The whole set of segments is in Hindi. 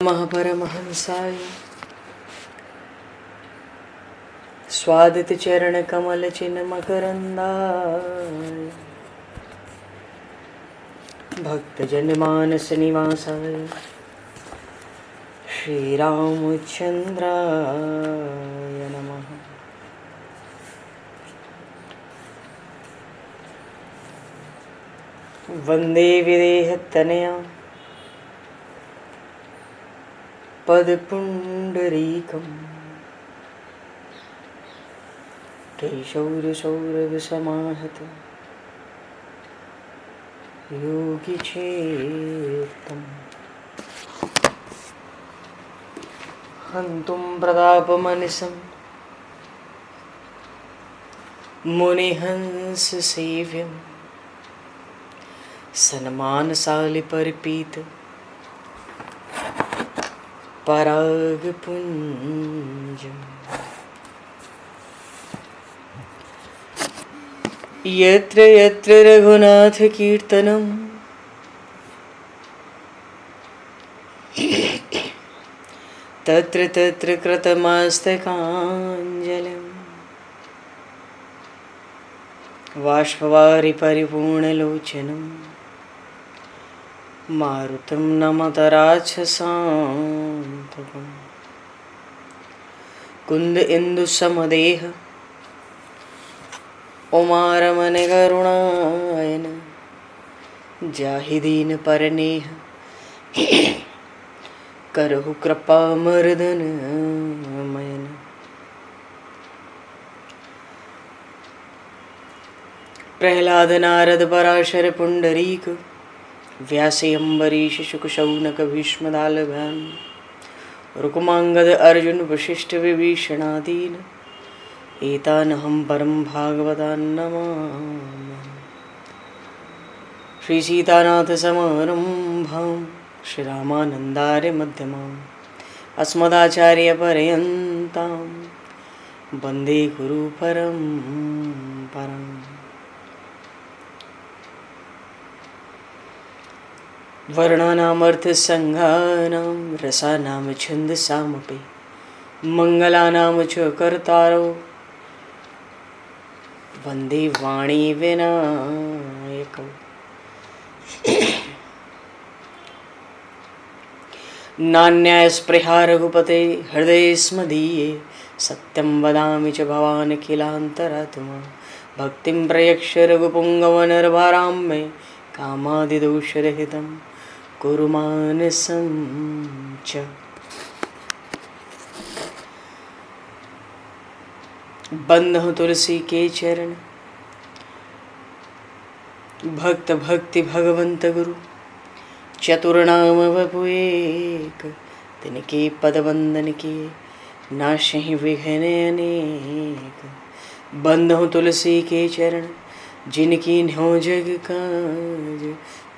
महापरमहंसाय स्वादित चरण कमल चिन्ह मकरंदाय भक्तजन मानस निवासाय श्री रामचंद्राय नमः। वंदे विदेहतनया पदपुंडरीकं केशौरसौरभसमाहत योगिचेतं हन्तुं प्रतापमनिशं मुनिहंससेव्यं सन्मानशालिपरिपीत परागपुञ्जम् यत्र यत्र रघुनाथकीर्तनं तत्र तत्र कृतमस्तकाञ्जलिं बाष्पवारि परिपूर्णलोचनं मारुतं नमत राक्षसान्तकं कुन्द इंदुसमदेह उमारमण करुणायन जाहि दीन परनेह करहु कृपा मर्दन मयन। प्रहलाद नारद पराशर पुंडरीक व्यासे अम्बरीश शुक शौनक भीष्म दालभान रुक्मांगद अर्जुन वशिष्ठ विभीषणादीन एतानहं परम भागवतान् नमामि। श्री सीतानाथ समारंभां श्री रामानन्दार्य मध्यमाम् अस्मदाचार्य पर्यन्तां वन्दे गुरु परम्पराम्। वर्णानामर्थ संज्ञानां रसानां छन्दसामपि मंगलानां च कर्तारो वन्दे वाणी विनायकौ। नान्यास्पृहा रघुपते हृदये स्मदीये सत्यं वदामि च भवान् किलान्तरात्मा भक्तिं प्रयक्ष रघुपुङ्गवनर्वरां मे कामादिदोषरहितं कुरु मानसं च। बंधु तुलसी के चरण भक्त भक्ति भगवंत गुरु चतुर्नाम वपु एक तिनके पद वंदन के नाशहि विघ्न अनेक। बंधु तुलसी के चरण जिनकी न्यो जग काज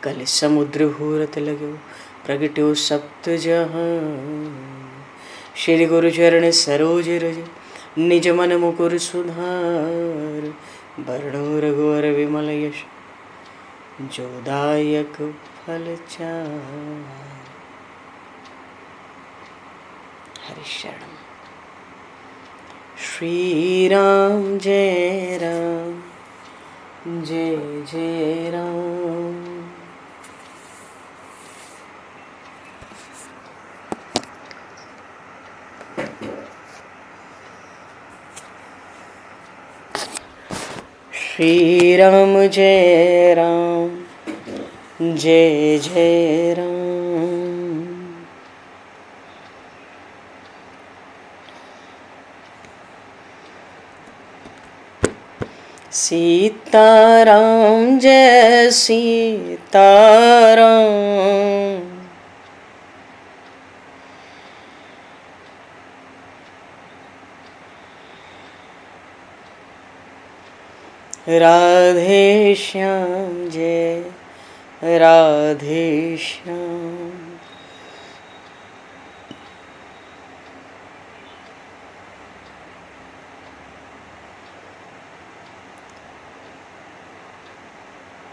कल समुद्र घोरत लगो प्रगट्यो सप्त जहां। श्री गुरु चरण सरोज रज निज मन मुकुर सुधार वर्णो रघुवर विमल यश जोदायक फल चार। हरि शरण। श्री राम जय राम जय जय राम। श्री राम जय राम जय जय राम। सीताराम जय सीताराम राधे श्याम जय राधे श्याम।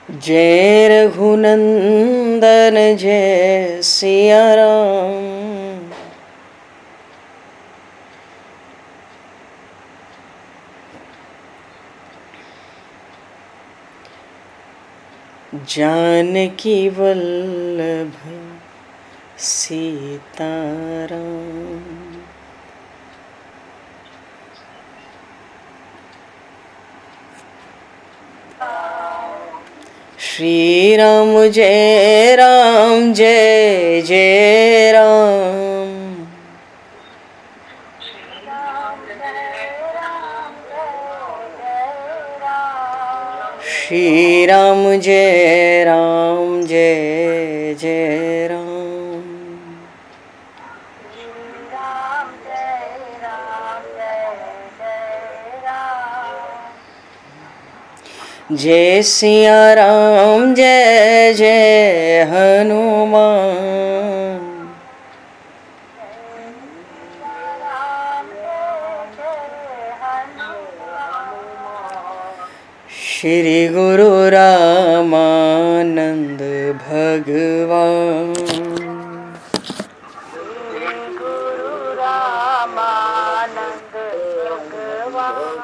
जय रघुनंदन जय सिया राम। जानकी वल्लभ सीताराम। श्री राम जय राम जय जय राम। श्री राम जय राम जय जय राम। जय सिया राम जय जय हनुमान। श्री गुरु रामानंद भगवान।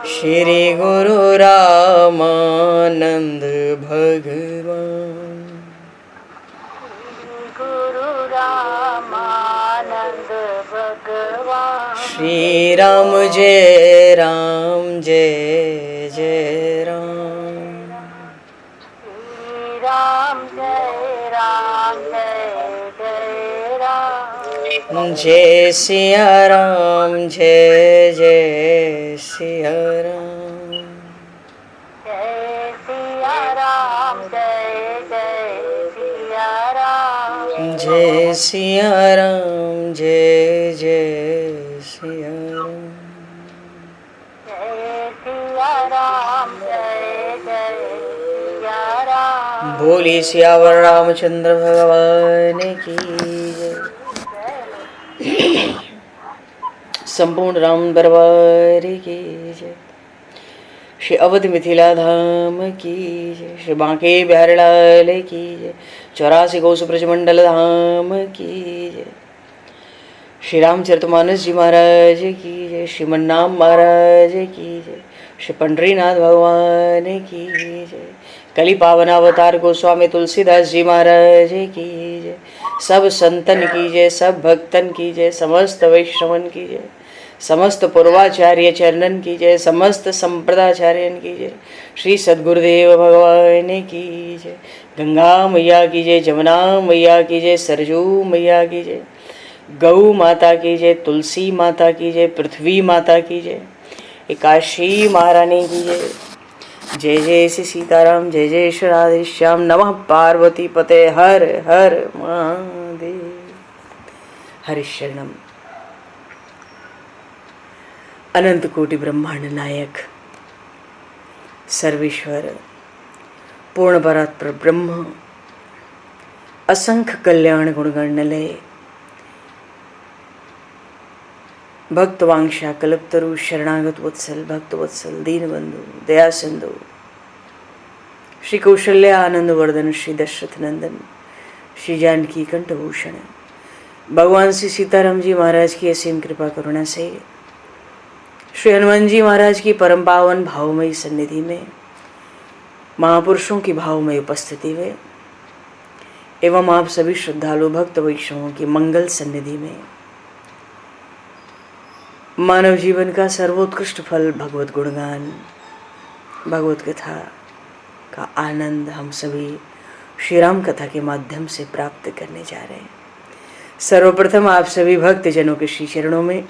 श्री गुरु रामानंद भगवान। श्री राम जय राम जय जय राम। जय सिया राम जय जय सिया राम। जय सिया राम जय जय सिया राम। बोली सियावर रामचंद्र भगवान की जय। संपूर्ण राम दरबार की जय। श्री अवध मिथिला धाम की जय। श्री बांके बिहारी लाल की जय। 84 कोस ब्रजमंडल धाम की जय। श्री रामचरितमानस जी महाराज की जय। श्रीमन्नाम महाराज की जय। श्री पंडरीनाथ भगवान की जय। कली पावन अवतार गोस्वामी तुलसीदास जी महाराज की जय। सब संतन की जय, सब भक्तन की जय, समस्त वैष्णवन की जय, समस्त पूर्वाचार्य चरणन की जय, समस्त संप्रदाचार्यन की जय। श्री सद्गुरुदेव भगवान की जय। गंगा मैया की जय, जमुना मैया की जय, सरजू मैया की जय, गौ माता की जय, तुलसी माता की जय, पृथ्वी माता की जय, एकाशी महारानी की जय। जय जय श्री सीताराम, जय जय श्री राधेश्याम। नमः पार्वती पते हर हर महादेव। हरिशरणम। अनंत कोटि ब्रह्मांड नायक सर्वेश्वर पूर्ण परात्पर ब्रह्म असंख्य कल्याण गुणगणलय भक्तवांशा कल्पतरु शरणागत वत्सल भक्तवत्सल दीनबंधु दया सिंधु श्री कौशल्य आनंद वर्धन श्री दशरथ नंदन श्री जानकी कंठभूषण भगवान श्री सीताराम जी महाराज की असीम कृपा करुणा से श्री हनुमान जी महाराज की परम पावन भावमयी सन्निधि में महापुरुषों की भावमयी उपस्थिति में एवं आप सभी श्रद्धालु भक्त वैष्णवों की मंगल सन्निधि में मानव जीवन का सर्वोत्कृष्ट फल भगवत गुणगान भगवत कथा का आनंद हम सभी श्री राम कथा के माध्यम से प्राप्त करने जा रहे हैं। सर्वप्रथम आप सभी भक्त जनों के श्री चरणों में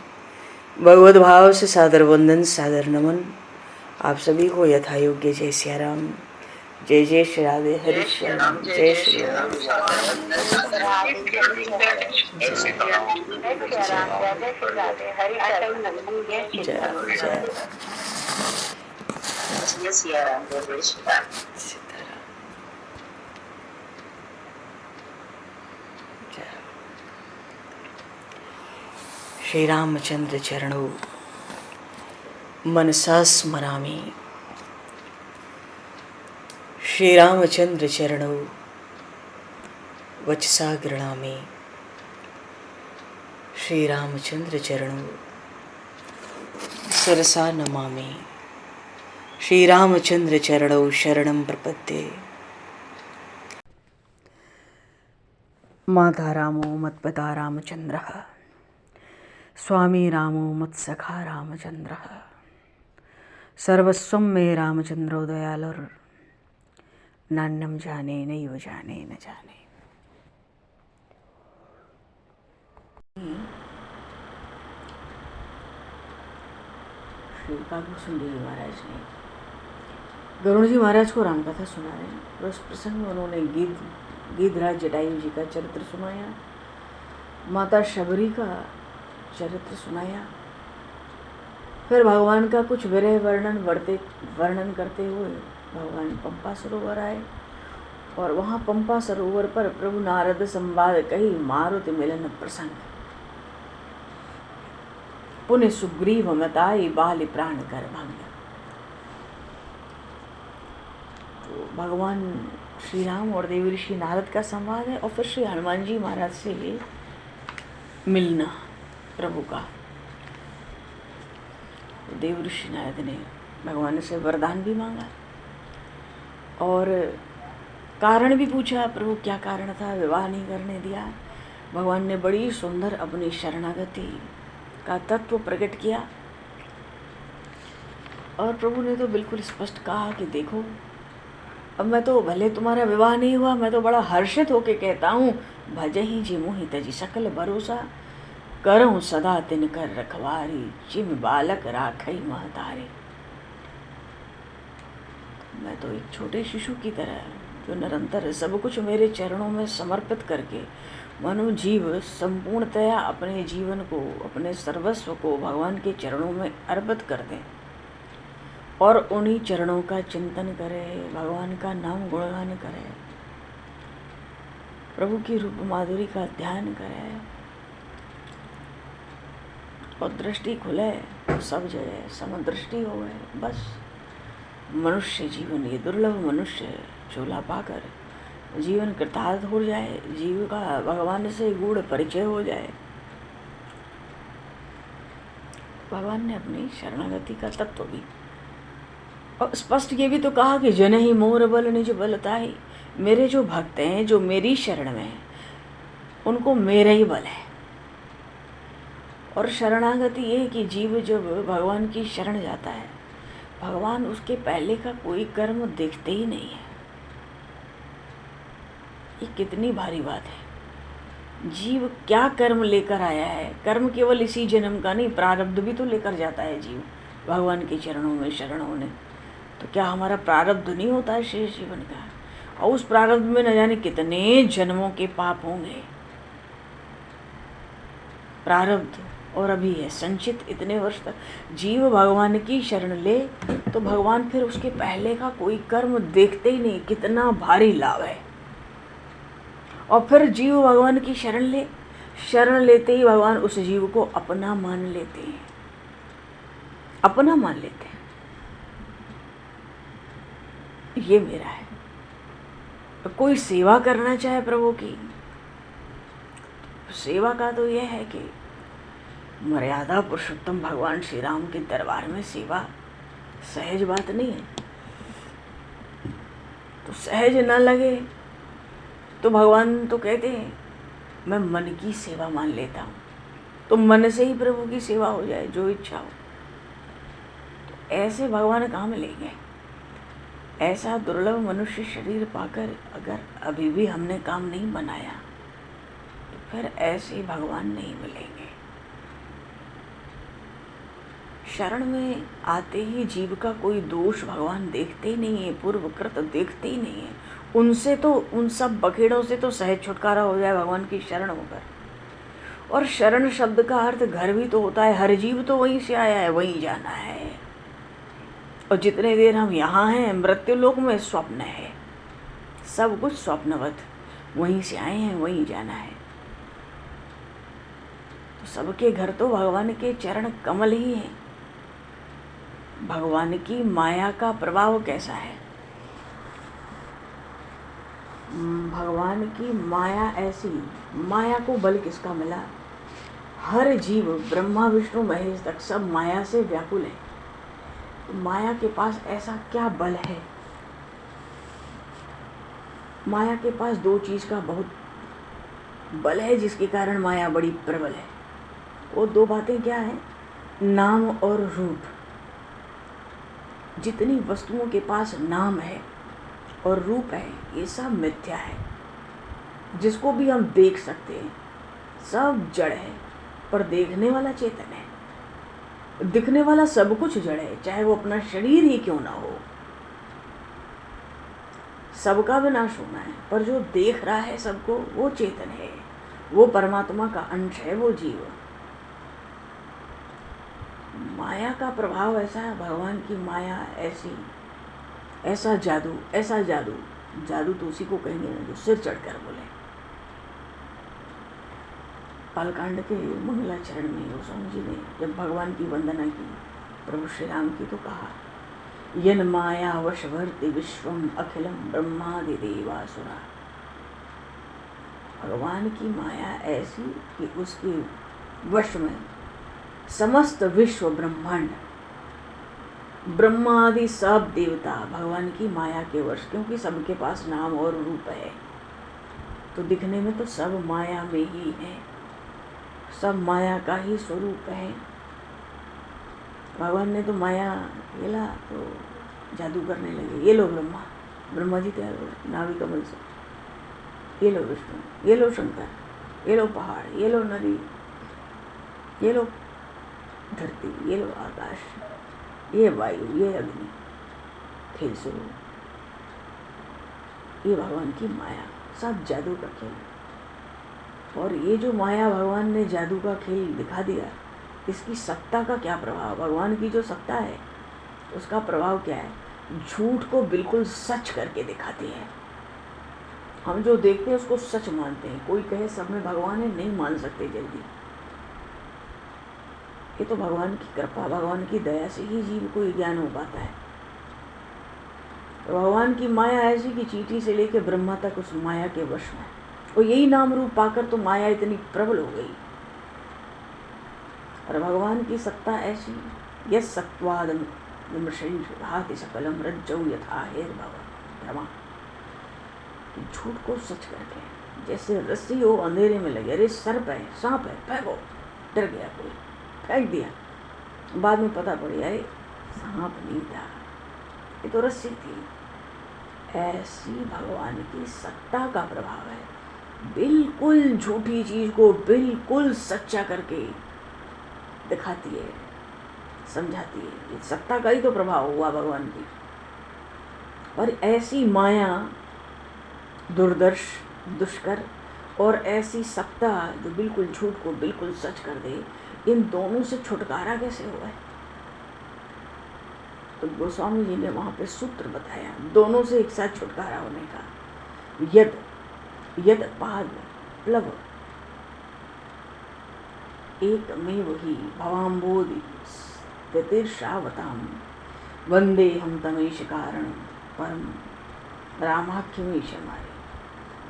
भगवत भाव से सादर वंदन सादर नमन। आप सभी को यथा योग्य जय सिया राम, जय जय श्री राधे हरि श्याम, जय श्री राम। श्री रामचंद्र चरणों मनसा स्मरामि। श्री रामचंद्र चरणों वचसा गृणामि। श्री रामचंद्र चरणों सरसा नमामि। श्री रामचंद्र चरणों शरणं प्रपद्ये। माता रामो मत्पिता रामचन्द्रः स्वामी रामो मत्सखा रामचन्द्रः सर्वस्वं मे रामचन्द्रो दयालुर् नान्यं जाने नैव जाने न जाने। श्री काकभूषण जी महाराज ने गरुड़ जी महाराज को रामकथा सुना रहे हैं। उस प्रसंग में उन्होंने गिद्धराज जटायु जी का चरित्र सुनाया, माता शबरी का चरित्र सुनाया, फिर भगवान का कुछ विरह वर्णन करते हुए भगवान पंपा सरोवर आए और वहाँ पंपा सरोवर पर प्रभु नारद संवाद कही मारुति मिलन प्रसंग। पुण्य सुग्रीव मताई बाल प्राण कर भंग। तो भगवान श्री राम और देव ऋषि नारद का संवाद है और फिर श्री हनुमान जी महाराज से मिलना प्रभु का। देव ऋषि नारद ने भगवान से वरदान भी मांगा और कारण भी पूछा, प्रभु क्या कारण था, विवाह नहीं करने दिया। भगवान ने बड़ी सुंदर अपनी शरणागति का तत्व प्रकट किया और प्रभु ने तो बिल्कुल स्पष्ट कहा कि देखो, अब मैं तो भले तुम्हारा विवाह नहीं हुआ, मैं तो बड़ा हर्षित होके कहता हूँ, भजहि जी मोहि तजी सकल भरोसा, करहूँ सदा तिनकर रखवारी, जिम बालक राखई महतारे। मैं तो एक छोटे शिशु की तरह जो निरंतर सब कुछ मेरे चरणों में समर्पित करके मनु जीव संपूर्णतया अपने जीवन को, अपने सर्वस्व को भगवान के चरणों में अर्पित कर दें और उन्हीं चरणों का चिंतन करे, भगवान का नाम गुणगान करे, प्रभु की रूप माधुरी का ध्यान करे और दृष्टि खुले, सब जगह समदृष्टि हो गए। बस मनुष्य जीवन, ये दुर्लभ मनुष्य चोला पाकर जीवन कृतार्थ हो जाए, जीव का भगवान से गूढ़ परिचय हो जाए। भगवान ने अपनी शरणागति का तत्व भी और स्पष्ट ये भी तो कहा कि जन ही मोर बल निज बलताई। मेरे जो भक्त हैं, जो मेरी शरण में हैं, उनको मेरा ही बल है। और शरणागति ये कि जीव जब भगवान की शरण जाता है, भगवान उसके पहले का कोई कर्म देखते ही नहीं है। ये कितनी भारी बात है। जीव क्या कर्म लेकर आया है, कर्म केवल इसी जन्म का नहीं, प्रारब्ध भी तो लेकर जाता है जीव भगवान के चरणों में शरण होने। तो क्या हमारा प्रारब्ध नहीं होता है शेष जीवन का, और उस प्रारब्ध में न जाने कितने जन्मों के पाप होंगे। प्रारब्ध और अभी है संचित इतने वर्ष तक। जीव भगवान की शरण ले तो भगवान फिर उसके पहले का कोई कर्म देखते ही नहीं, कितना भारी लाभ है। और फिर जीव भगवान की शरण ले, शरण लेते ही भगवान उस जीव को अपना मान लेते हैं, अपना मान लेते हैं। ये मेरा है। तो कोई सेवा करना चाहे प्रभु की, सेवा का तो यह है कि मर्यादा पुरुषोत्तम भगवान श्री राम के दरबार में सेवा सहज बात नहीं है। तो सहज न लगे तो भगवान तो कहते हैं मैं मन की सेवा मान लेता हूँ, तो मन से ही प्रभु की सेवा हो जाए जो इच्छा हो। तो ऐसे भगवान कहाँ मिलेंगे? ऐसा दुर्लभ मनुष्य शरीर पाकर अगर अभी भी हमने काम नहीं बनाया तो फिर ऐसे भगवान नहीं मिलेंगे। शरण में आते ही जीव का कोई दोष भगवान देखते ही नहीं है, पूर्वकृत देखते ही नहीं है। उनसे तो, उन सब बखेड़ों से तो सहज छुटकारा हो जाए भगवान की शरण होकर। और शरण शब्द का अर्थ घर भी तो होता है। हर जीव तो वहीं से आया है, वहीं जाना है। और जितने देर हम यहाँ हैं मृत्युलोक में स्वप्न है, सब कुछ स्वप्नवत, वहीं से आए हैं वहीं जाना है। तो सबके घर तो भगवान के चरण कमल ही हैं। भगवान की माया का प्रभाव कैसा है? भगवान की माया ऐसी, माया को बल किसका मिला? हर जीव ब्रह्मा विष्णु महेश तक सब माया से व्याकुल है। तो माया के पास ऐसा क्या बल है? माया के पास दो चीज़ का बहुत बल है जिसके कारण माया बड़ी प्रबल है। वो दो बातें क्या हैं? नाम और रूप। जितनी वस्तुओं के पास नाम है और रूप है, ये सब मिथ्या है। जिसको भी हम देख सकते हैं सब जड़ है, पर देखने वाला चेतन है। दिखने वाला सब कुछ जड़ है, चाहे वो अपना शरीर ही क्यों ना हो। सबका विनाश होना है, पर जो देख रहा है सबको वो चेतन है, वो परमात्मा का अंश है, वो जीव। माया का प्रभाव ऐसा है, भगवान की माया ऐसी, ऐसा जादू, ऐसा जादू। जादू तो उसी को कहेंगे ना जो सिर चढ़कर बोले। बालकांड के मंगलाचरण में गोस्वामी जी ने जब भगवान की वंदना की, प्रभु श्री राम की, तो कहा यन माया वशवर्ति विश्वम अखिलम ब्रह्मादि देवासुरा। भगवान की माया ऐसी कि उसके वश में समस्त विश्व ब्रह्मांड, ब्रह्मादि सब देवता भगवान की माया के वश, क्योंकि सबके पास नाम और रूप है। तो दिखने में तो सब माया में ही है, सब माया का ही स्वरूप है। भगवान ने तो माया खेला तो जादू करने लगे। ये लो ब्रह्मा जी तैयार हो गए नाभि कमल से, ये लो विष्णु, ये लो शंकर, ये लो पहाड़, ये लो नदी, ये लो धरती, ये लो आकाश, ये वायु, ये अग्नि, खेल शुरू। ये भगवान की माया, सब जादू का खेल। और ये जो माया भगवान ने जादू का खेल दिखा दिया, इसकी सत्ता का क्या प्रभाव? भगवान की जो सत्ता है उसका प्रभाव क्या है? झूठ को बिल्कुल सच करके दिखाती है। हम जो देखते हैं उसको सच मानते हैं। कोई कहे सब में भगवान है, नहीं मान सकते जल्दी। ये तो भगवान की कृपा, भगवान की दया से ही जीव को ज्ञान हो पाता है। भगवान की माया ऐसी कि चींटी से लेकर ब्रह्मा तक उस माया के वश में। और यही नाम रूप पाकर तो माया इतनी प्रबल हो गई। और भगवान की सत्ता ऐसी, यस सत्वादम हाथि सकलम रज्जौ यथा हेर्भव। झूठ को सच करके, जैसे रस्सी हो अंधेरे में लगे, अरे सर्प है, सांप है, फेंको। डर गया कोई, फेंक दिया, बाद में पता पड़ी अरे सांप नहीं था, ये तो रस्सी थी। ऐसी भगवान की सत्ता का प्रभाव है। बिल्कुल झूठी चीज को बिल्कुल सच्चा करके दिखाती है, समझाती है। ये सत्ता का ही तो प्रभाव हुआ भगवान की। और ऐसी माया दुर्दर्श, दुष्कर, और ऐसी सत्ता जो बिल्कुल झूठ को बिल्कुल सच कर दे, इन दोनों से छुटकारा कैसे हुआ है? तो गोस्वामी जी ने वहां पे सूत्र बताया दोनों से एक साथ छुटकारा होने का। यद यद पाद प्लव एक में वही भवाम्बोधि स्थितिर्षावताम वंदे हम तमेश कारण परम रामाख्यमेश हमारे।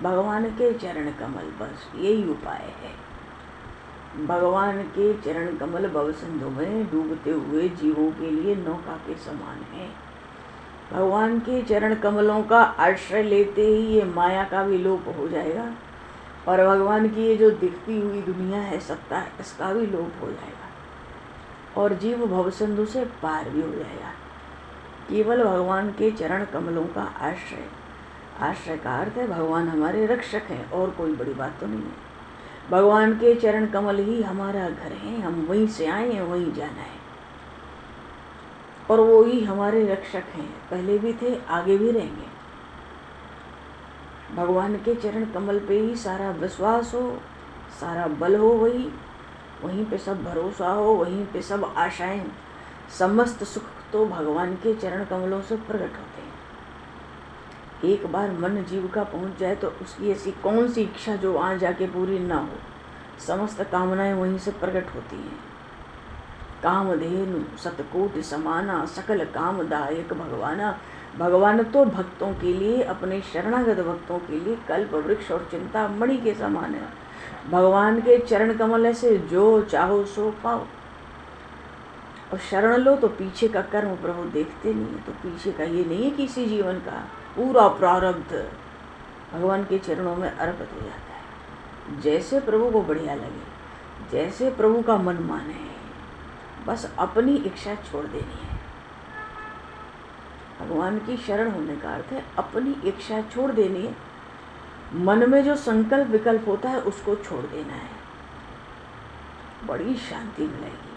भगवान के चरण कमल, बस यही उपाय है। भगवान के चरण कमल भव सिंधु में डूबते हुए जीवों के लिए नौका के समान है। भगवान के चरण कमलों का आश्रय लेते ही ये माया का भी लोप हो जाएगा, और भगवान की ये जो दिखती हुई दुनिया है, सत्ता है, इसका भी लोप हो जाएगा, और जीव भवसिंधु से पार भी हो जाएगा। केवल भगवान के चरण कमलों का आश्रय, आश्रय का अर्थ है भगवान हमारे रक्षक हैं, और कोई बड़ी बात तो नहीं है। भगवान के चरण कमल ही हमारा घर है, हम वहीं से आए हैं, वहीं जाना है, और वो ही हमारे रक्षक हैं। पहले भी थे, आगे भी रहेंगे। भगवान के चरण कमल पे ही सारा विश्वास हो, सारा बल हो, वहीं पे सब भरोसा हो, वहीं पे सब आशाएं, समस्त सुख तो भगवान के चरण कमलों से प्रकट होते हैं। एक बार मन जीव का पहुंच जाए तो उसकी ऐसी कौन सी इच्छा जो वहाँ जाके पूरी ना हो। समस्त कामनाएं वहीं से प्रकट होती हैं। कामधेनु सतकोटि समाना सकल कामदायक भगवाना। भगवान तो भक्तों के लिए, अपने शरणागत भक्तों के लिए कल्प वृक्ष और चिंता मणि के समान है। भगवान के चरण कमल से जो चाहो सो पाओ। और शरण लो तो पीछे का कर्म प्रभु देखते नहीं है, तो पीछे का ये नहीं है किसी जीवन का पूरा प्रारब्ध भगवान के चरणों में अर्पित हो जाता है। जैसे प्रभु को बढ़िया लगे, जैसे प्रभु का मन माने, बस अपनी इच्छा छोड़ देनी है। भगवान की शरण होने का अर्थ है अपनी इच्छा छोड़ देनी है। मन में जो संकल्प विकल्प होता है उसको छोड़ देना है, बड़ी शांति मिलेगी।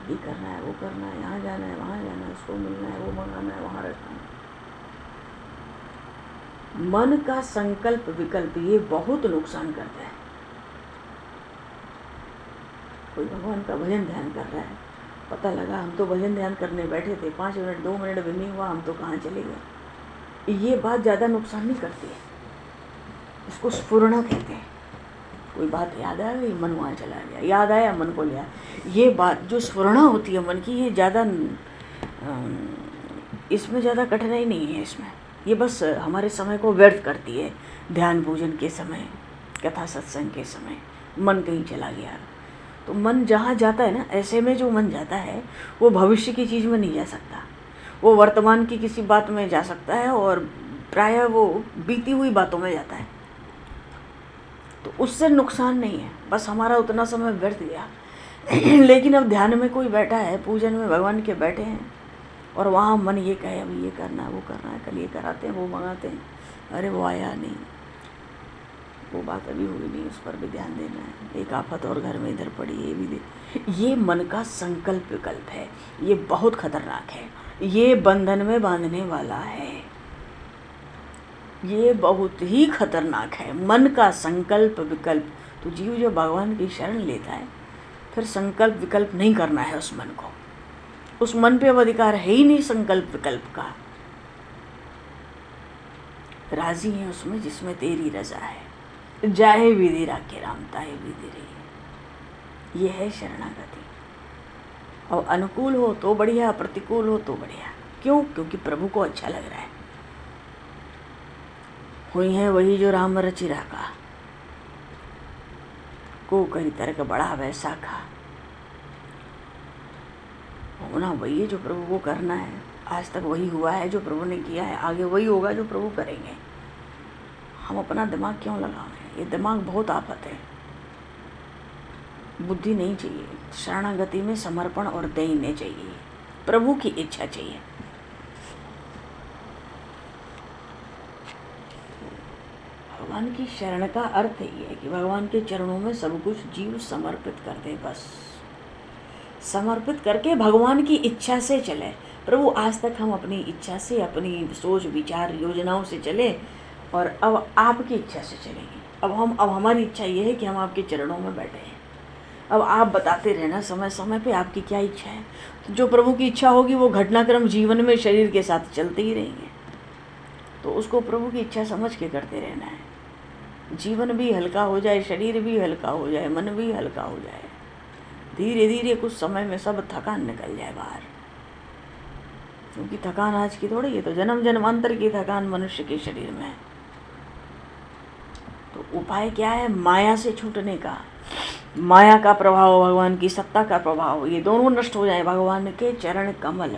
ये करना है, वो करना है, यहाँ जाना है, वहाँ जाना है, उसको मिलना है, वो मंगाना है, वहाँ रखना है। मन का संकल्प विकल्प ये बहुत नुकसान करता है। कोई भगवान का भजन ध्यान कर रहा है, पता लगा हम तो भजन ध्यान करने बैठे थे, 5 मिनट 2 मिनट भी नहीं हुआ, हम तो कहाँ चले गए। ये बात ज़्यादा नुकसान नहीं करती है, इसको स्फुरना कहते हैं। कोई बात याद आ गई, मन वहाँ चला गया, याद आया मन को लिया। ये बात जो स्फुरना होती है मन की, ये ज़्यादा इसमें ज़्यादा कठिनाई नहीं है इसमें। ये बस हमारे समय को व्यर्थ करती है। ध्यान पूजन के समय, कथा सत्संग के समय मन कहीं चला गया, तो मन जहाँ जाता है ना, ऐसे में जो मन जाता है वो भविष्य की चीज़ में नहीं जा सकता, वो वर्तमान की किसी बात में जा सकता है और प्रायः वो बीती हुई बातों में जाता है। तो उससे नुकसान नहीं है, बस हमारा उतना समय व्यर्थ गया। लेकिन अब ध्यान में कोई बैठा है, पूजन में भगवान के बैठे हैं, और वहाँ मन ये कहे अभी ये करना है, वो करना है, कल ये कराते हैं, वो मंगाते हैं, अरे वो आया नहीं, वो बात अभी हुई नहीं, उस पर भी ध्यान देना है, एक आफत और घर में इधर पड़ी, ये भी दे। ये मन का संकल्प विकल्प है, ये बहुत खतरनाक है, ये बंधन में बांधने वाला है, ये बहुत ही खतरनाक है। मन का संकल्प विकल्प। तो जीव जो भगवान की शरण लेता है, फिर संकल्प विकल्प नहीं करना है उस मन को। उस मन पे अब अधिकार है ही नहीं संकल्प विकल्प का। राजी है उसमें जिसमें तेरी रजा है, जाए विधि राखे राम ताए विधि रे। ये है शरणागति। और अनुकूल हो तो बढ़िया, प्रतिकूल हो तो बढ़िया। क्यों? क्योंकि प्रभु को अच्छा लग रहा है। हुई है वही जो राम रचि राखा, को करी तर्क बड़ा वैसा खा। होना वही है जो प्रभु को करना है। आज तक वही हुआ है जो प्रभु ने किया है, आगे वही होगा जो प्रभु करेंगे। हम अपना दिमाग क्यों लगावें? ये दिमाग बहुत आफत है। बुद्धि नहीं चाहिए, शरणागति में समर्पण और दैन्य चाहिए, प्रभु की इच्छा चाहिए। भगवान की शरण का अर्थ ये है कि भगवान के चरणों में सब कुछ जीव समर्पित कर दे। बस समर्पित करके भगवान की इच्छा से चले। प्रभु आज तक हम अपनी इच्छा से, अपनी सोच विचार योजनाओं से चले, और अब आपकी इच्छा से चलेंगे। अब हमारी इच्छा ये है कि हम आपके चरणों में बैठे हैं। अब आप बताते रहना समय समय पे आपकी क्या इच्छा है। तो जो प्रभु की इच्छा होगी वो घटनाक्रम जीवन में शरीर के साथ चलते ही रहेंगे। तो उसको प्रभु की इच्छा समझ के करते रहना है। जीवन भी हल्का हो जाए, शरीर भी हल्का हो जाए, मन भी हल्का हो जाए। धीरे धीरे कुछ समय में सब थकान निकल जाए बाहर। क्योंकि थकान आज की थोड़ी है, तो जन्म जन्मांतर की थकान मनुष्य के शरीर में है। तो उपाय क्या है? माया से छूटने का। माया का प्रभाव, भगवान की सत्ता का प्रभाव, ये दोनों नष्ट हो जाए। भगवान के चरण कमल,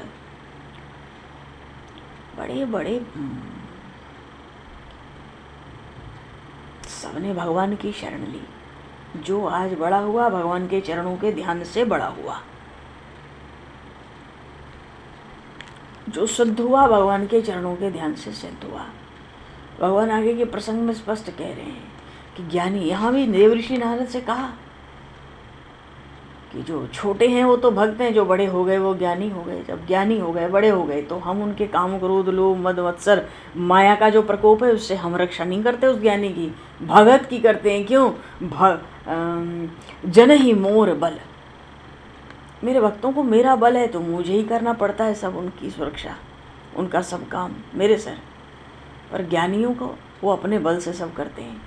बड़े बड़े सबने भगवान की शरण ली। जो आज बड़ा हुआ भगवान के चरणों के ध्यान से बड़ा हुआ, जो सिद्ध हुआ भगवान के चरणों के ध्यान से सिद्ध हुआ। भगवान आगे के प्रसंग में स्पष्ट कह रहे हैं कि ज्ञानी, यहाँ भी देव ऋषि नारद से कहा कि जो छोटे हैं वो तो भक्त हैं, जो बड़े हो गए वो ज्ञानी हो गए। जब ज्ञानी हो गए, बड़े हो गए, तो हम उनके काम क्रोध लोभ मद मत्सर माया का जो प्रकोप है उससे हम रक्षा नहीं करते उस ज्ञानी की, भगत की करते हैं। क्यों? जन ही मोर बल, मेरे भक्तों को मेरा बल है तो मुझे ही करना पड़ता है सब, उनकी सुरक्षा, उनका सब काम मेरे सर। पर ज्ञानियों को वो अपने बल से सब करते हैं।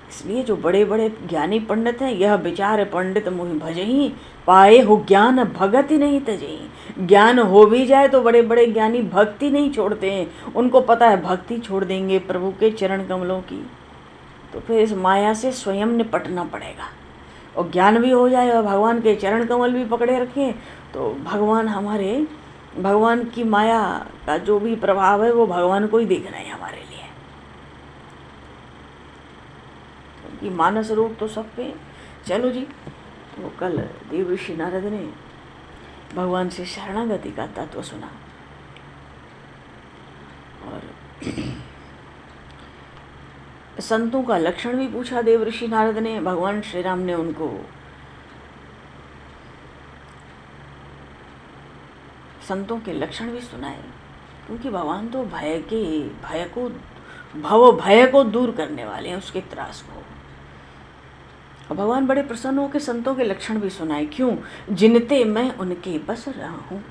इसलिए जो बड़े बड़े ज्ञानी पंडित हैं, यह विचार पंडित मोहि भजही, पाए हो ज्ञान भगति नहीं तजही। ज्ञान हो भी जाए तो बड़े बड़े ज्ञानी भक्ति नहीं छोड़ते हैं। उनको पता है भक्ति छोड़ देंगे प्रभु के चरण कमलों की तो फिर इस माया से स्वयं निपटना पड़ेगा। और ज्ञान भी हो जाए और भगवान के चरण कमल भी पकड़े रखें तो भगवान की माया का जो भी प्रभाव है वो भगवान को ही देखना है हमारे लिए। कि मानस रूप तो सब पे। चलो जी, तो कल देव ऋषि नारद ने भगवान से शरणागति का तत्व सुना और संतों का लक्षण भी पूछा देव ऋषि नारद ने। भगवान श्री राम ने उनको संतों के लक्षण भी सुनाए, क्योंकि भगवान तो भय को दूर करने वाले हैं, उसके त्रास को। और भगवान बड़े प्रसन्न होकर संतों के लक्षण भी सुनाए। क्यों? जिनते मैं उनके बस रहा हूँ।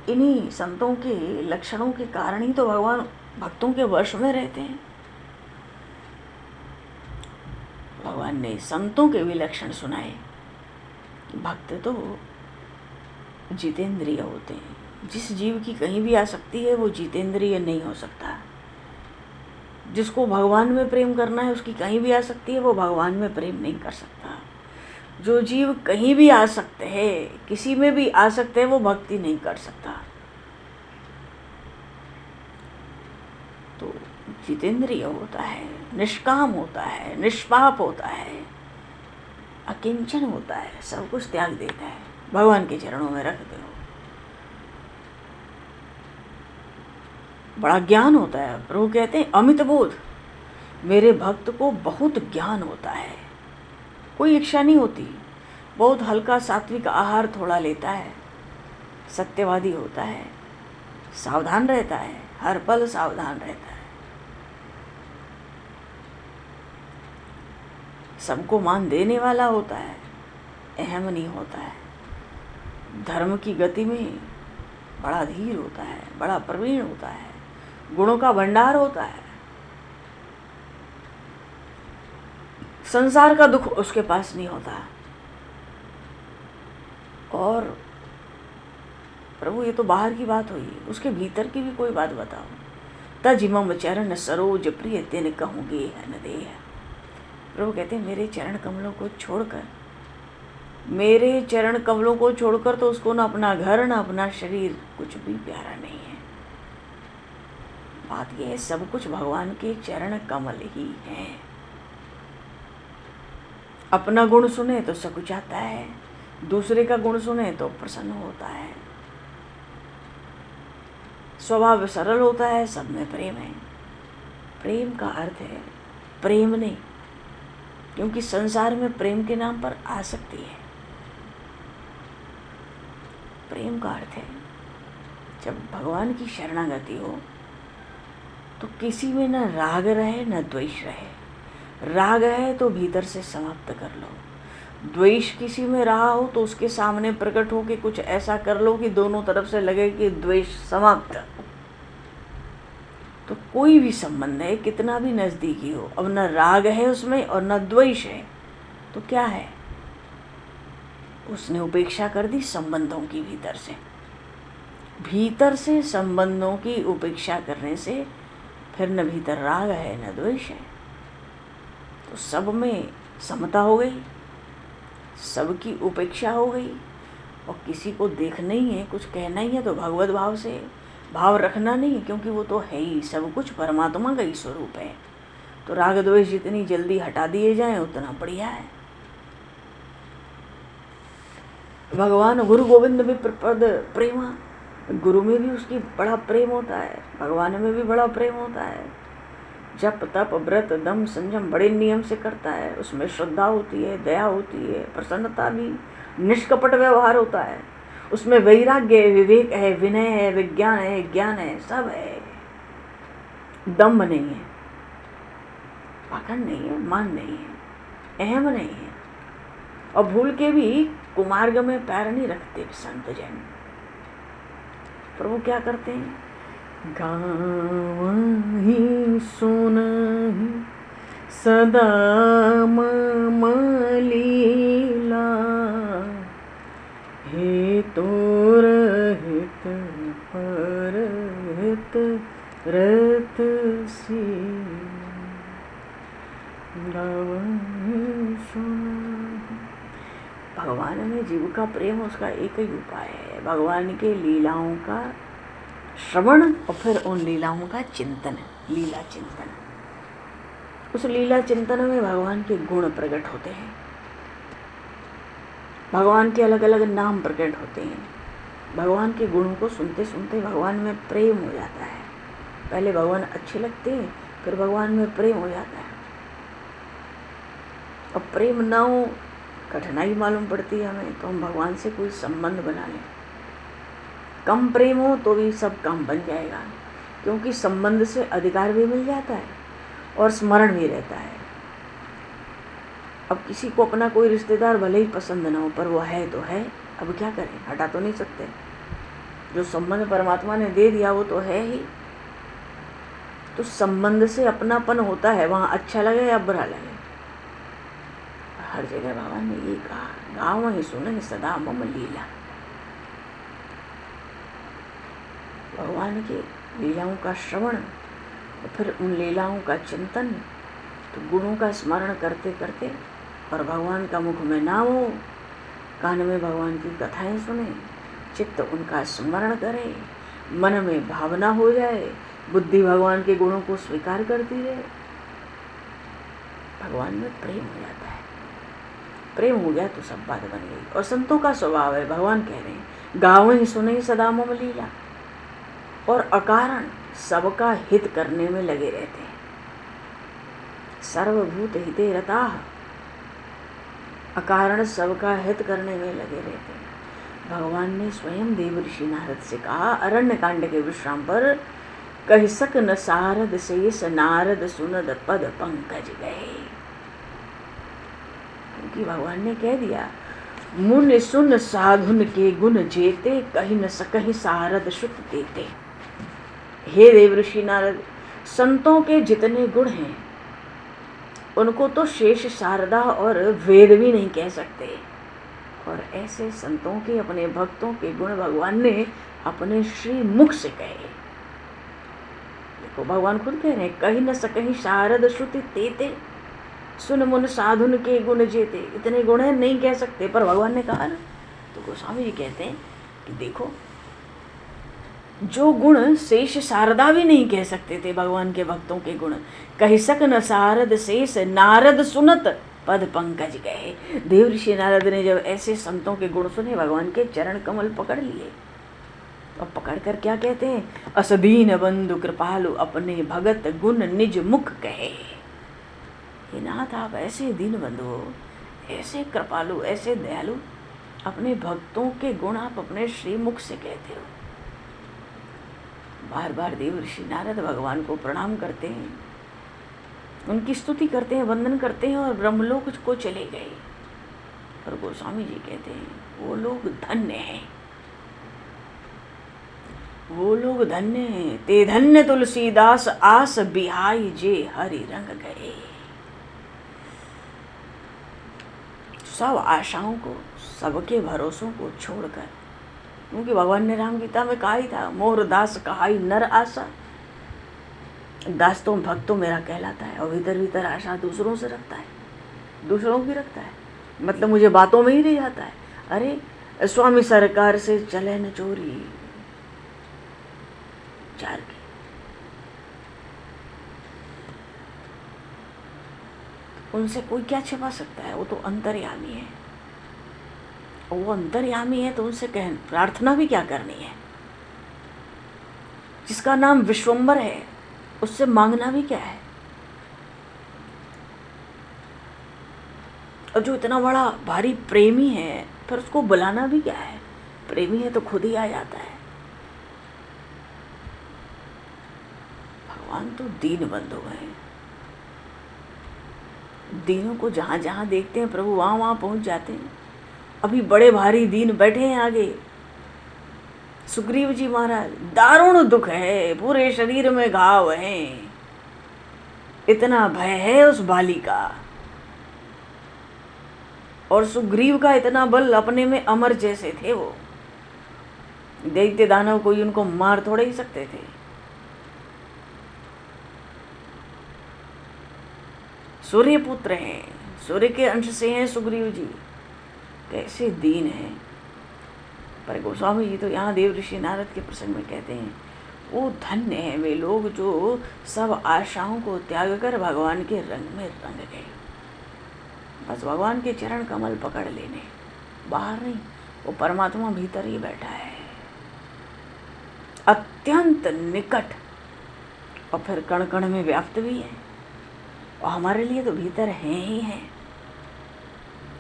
इन्हीं संतों के लक्षणों के कारण ही तो भगवान भक्तों के वश में रहते हैं। भगवान ने संतों के भी लक्षण सुनाए। भक्त तो जितेंद्रिय होते हैं। जिस जीव की कहीं भी आसक्ति है वो जितेंद्रिय नहीं हो सकता। जिसको भगवान में प्रेम करना है उसकी कहीं भी आसक्ति है, वो भगवान में प्रेम नहीं कर सकता। जो जीव कहीं भी आसक्त है, किसी में भी आसक्त है, वो भक्ति नहीं कर सकता। तो जितेंद्रिय होता है, निष्काम होता है, निष्पाप होता है, अकिंचन होता है, सब कुछ त्याग देता है, भगवान के चरणों में रख दो। बड़ा ज्ञान होता है। प्रभु कहते हैं अमित बोध, मेरे भक्त को बहुत ज्ञान होता है, कोई इच्छा नहीं होती, बहुत हल्का सात्विक आहार थोड़ा लेता है, सत्यवादी होता है, सावधान रहता है, हर पल सावधान रहता है, सबको मान देने वाला होता है, अहम नहीं होता है, धर्म की गति में बड़ा धीर होता है, बड़ा प्रवीण होता है, गुणों का भंडार होता है, संसार का दुख उसके पास नहीं होता। और प्रभु ये तो बाहर की बात हुई, उसके भीतर की भी कोई बात बताओ। तजिमम चरण सरोज प्रिय तेन कहूँगे है न देह। प्रभु कहते हैं मेरे चरण कमलों को छोड़कर, मेरे चरण कमलों को छोड़कर तो उसको ना अपना घर ना अपना शरीर कुछ भी प्यारा नहीं है। बात यह है सब कुछ भगवान के चरण कमल ही हैं। अपना गुण सुने तो सकुचाता है, दूसरे का गुण सुने तो प्रसन्न होता है, स्वभाव सरल होता है, सब में प्रेम है। प्रेम का अर्थ है प्रेम नहीं, क्योंकि संसार में प्रेम के नाम पर आसक्ति है। प्रेम का अर्थ है जब भगवान की शरणागति हो तो किसी में न राग रहे न द्वेष रहे। राग है तो भीतर से समाप्त कर लो, द्वेष किसी में रहा हो तो उसके सामने प्रकट हो के कुछ ऐसा कर लो कि दोनों तरफ से लगे कि द्वेष समाप्त। तो कोई भी संबंध है कितना भी नज़दीकी हो, अब न राग है उसमें और न द्वेष है, तो क्या है? उसने उपेक्षा कर दी संबंधों की। भीतर से संबंधों की उपेक्षा करने से फिर न भीतर राग है न द्वेष है, तो सब में समता हो गई, सबकी उपेक्षा हो गई। और किसी को देखना ही है, कुछ कहना ही है तो भगवत भाव से भाव रखना नहीं है, क्योंकि वो तो है ही, सब कुछ परमात्मा का ही स्वरूप है। तो राग द्वेष जितनी जल्दी हटा दिए जाएं उतना बढ़िया है। भगवान गुरु गोविंद भी प्रपद प्रेमा, गुरु में भी उसकी बड़ा प्रेम होता है, भगवान में भी बड़ा प्रेम होता है। जप तप व्रत दम संयम बड़े नियम से करता है, उसमें श्रद्धा होती है, दया होती है, प्रसन्नता भी, निष्कपट व्यवहार होता है, उसमें वैराग्य है, विवेक है, विनय है, विज्ञान है, ज्ञान है, सब है। दम्भ नहीं है, पाखंड नहीं है, मान नहीं है, अहम नहीं है, और भूल के भी कुमार्ग में पैर नहीं रखते संत जन। प्रभु क्या करते हैं? गावहि सुनहि सदा मम लीला, हे तोर हित परहित रत सी। गावहि सुनहि, भगवान में जीव का प्रेम उसका एक ही उपाय है, भगवान के लीलाओं का श्रवण और फिर उन लीलाओं का चिंतन, लीला चिंतन। उस लीला चिंतन में भगवान के गुण प्रकट होते हैं, भगवान के अलग अलग नाम प्रकट होते हैं। भगवान के गुणों को सुनते सुनते भगवान में प्रेम हो जाता है। पहले भगवान अच्छे लगते हैं, फिर भगवान में प्रेम हो जाता है। अब प्रेम ना हो, कठिनाई मालूम पड़ती है हमें, तो हम भगवान से कोई संबंध बना लें। कम प्रेम हो तो भी सब काम बन जाएगा, क्योंकि संबंध से अधिकार भी मिल जाता है और स्मरण भी रहता है। अब किसी को अपना कोई रिश्तेदार भले ही पसंद ना हो, पर वो है तो है, अब क्या करें, हटा तो नहीं सकते। जो संबंध परमात्मा ने दे दिया वो तो है ही। तो संबंध से अपनापन होता है, वहाँ अच्छा लगे या बुरा लगे। हर जगह भगवान ने ये कहा, गाँव ही सुन सदा मम लीला। भगवान की लीलाओं का श्रवण और फिर उन लीलाओं का चिंतन, तो गुणों का स्मरण करते करते, और भगवान का मुख में नाम हो, कान में भगवान की कथाएं सुने, चित्त उनका स्मरण करे, मन में भावना हो जाए, बुद्धि भगवान के गुणों को स्वीकार करती रहे, भगवान में प्रेम हो जाता है। प्रेम हो गया तो सब बात बन गई। और संतों का स्वभाव है, भगवान कह रहे हैं, गाँव ही सुने सदा मम लीला, और अकारण सबका हित करने में लगे रहते हैं। सर्वभूत हिते रताः, अकारण सबका हित करने में लगे रहते हैं। भगवान ने स्वयं देवर्षि नारद से कहा, अरण्य कांड के विश्राम पर, कह सक न सारद शेष नारद सुनद पद पंकज गए। क्योंकि भगवान ने कह दिया, मुन सुन साधुन के गुण जेते, कहीं न सकहीं सारद श्रुत देते। हे देवर्षि नारद, संतों के जितने गुण हैं उनको तो शेष शारदा और वेद भी नहीं कह सकते, और ऐसे संतों के, अपने भक्तों के गुण भगवान ने अपने श्री मुख से कहे। देखो भगवान खुद कह रहे हैं, कहीं न सकहीं शारद श्रुति तेते, सुन मुन साधुन के गुण जेते। इतने गुण हैं, नहीं कह सकते, पर भगवान ने कहा ना। तो गोस्वामी जी कहते हैं कि देखो, जो गुण शेष शारदा भी नहीं कह सकते थे भगवान के भक्तों के गुण, कह सक न सारद शेष नारद सुनत पद पंकज गए। देवर्षि नारद ने जब ऐसे संतों के गुण सुने, भगवान के चरण कमल पकड़ लिए। और पकड़ कर क्या कहते हैं, असदीन बंधु कृपालु, अपने भगत गुण निज मुख कहे। हे नाथ, आप ऐसे दीन बंधु हो, ऐसे कृपालु, ऐसे दयालु, अपने भक्तों के गुण आप अपने श्री मुख से कहते हो। बार बार देवर्षि नारद भगवान को प्रणाम करते हैं, उनकी स्तुति करते हैं, वंदन करते हैं, और ब्रह्मलोक को चले गए। और गोस्वामी जी कहते हैं, वो लोग धन्य हैं, वो लोग धन्य हैं, ते धन्य तुलसीदास आस बिहाई जे हरि रंग गए। सब आशाओं को, सबके भरोसों को छोड़कर, क्योंकि भगवान ने राम गीता में कहा ही था, मोर दास कहाई नर आशा। दास तो भक्त तो मेरा कहलाता है, और भीतर भीतर आशा दूसरों से रखता है, दूसरों की रखता है, मतलब मुझे बातों में ही रह जाता है। अरे स्वामी सरकार से चले न चोरी चार की, उनसे कोई क्या छिपा सकता है, वो तो अंतर्यामी है। वो अंतर्यामी है तो उनसे प्रार्थना भी क्या करनी है। जिसका नाम विश्वम्बर है, उससे मांगना भी क्या है। और जो इतना बड़ा भारी प्रेमी है, फिर उसको बुलाना भी क्या है। प्रेमी है तो खुद ही आ जाता है। भगवान तो दीन बंधु हैं, दीनों को जहाँ जहाँ देखते हैं प्रभु वहाँ वहाँ पहुँच जाते हैं। अभी बड़े भारी दीन बैठे हैं आगे, सुग्रीव जी महाराज, दारुण दुख है, पूरे शरीर में घाव हैं, इतना भय है उस बाली का, और सुग्रीव का इतना बल, अपने में अमर जैसे थे वो, दैत्य दानव कोई उनको मार थोड़े ही सकते थे। सूर्य पुत्र हैं, सूर्य के अंश से हैं सुग्रीव जी, कैसे दीन हैं। पर गोस्वामी जी तो यहाँ देवर्षि नारद के प्रसंग में कहते हैं, वो धन्य है वे लोग जो सब आशाओं को त्याग कर भगवान के रंग में रंग गए। बस भगवान के चरण कमल पकड़ लेने, बाहर नहीं, वो परमात्मा भीतर ही बैठा है, अत्यंत निकट, और फिर कण कण में व्याप्त भी है, और हमारे लिए तो भीतर हैं ही हैं।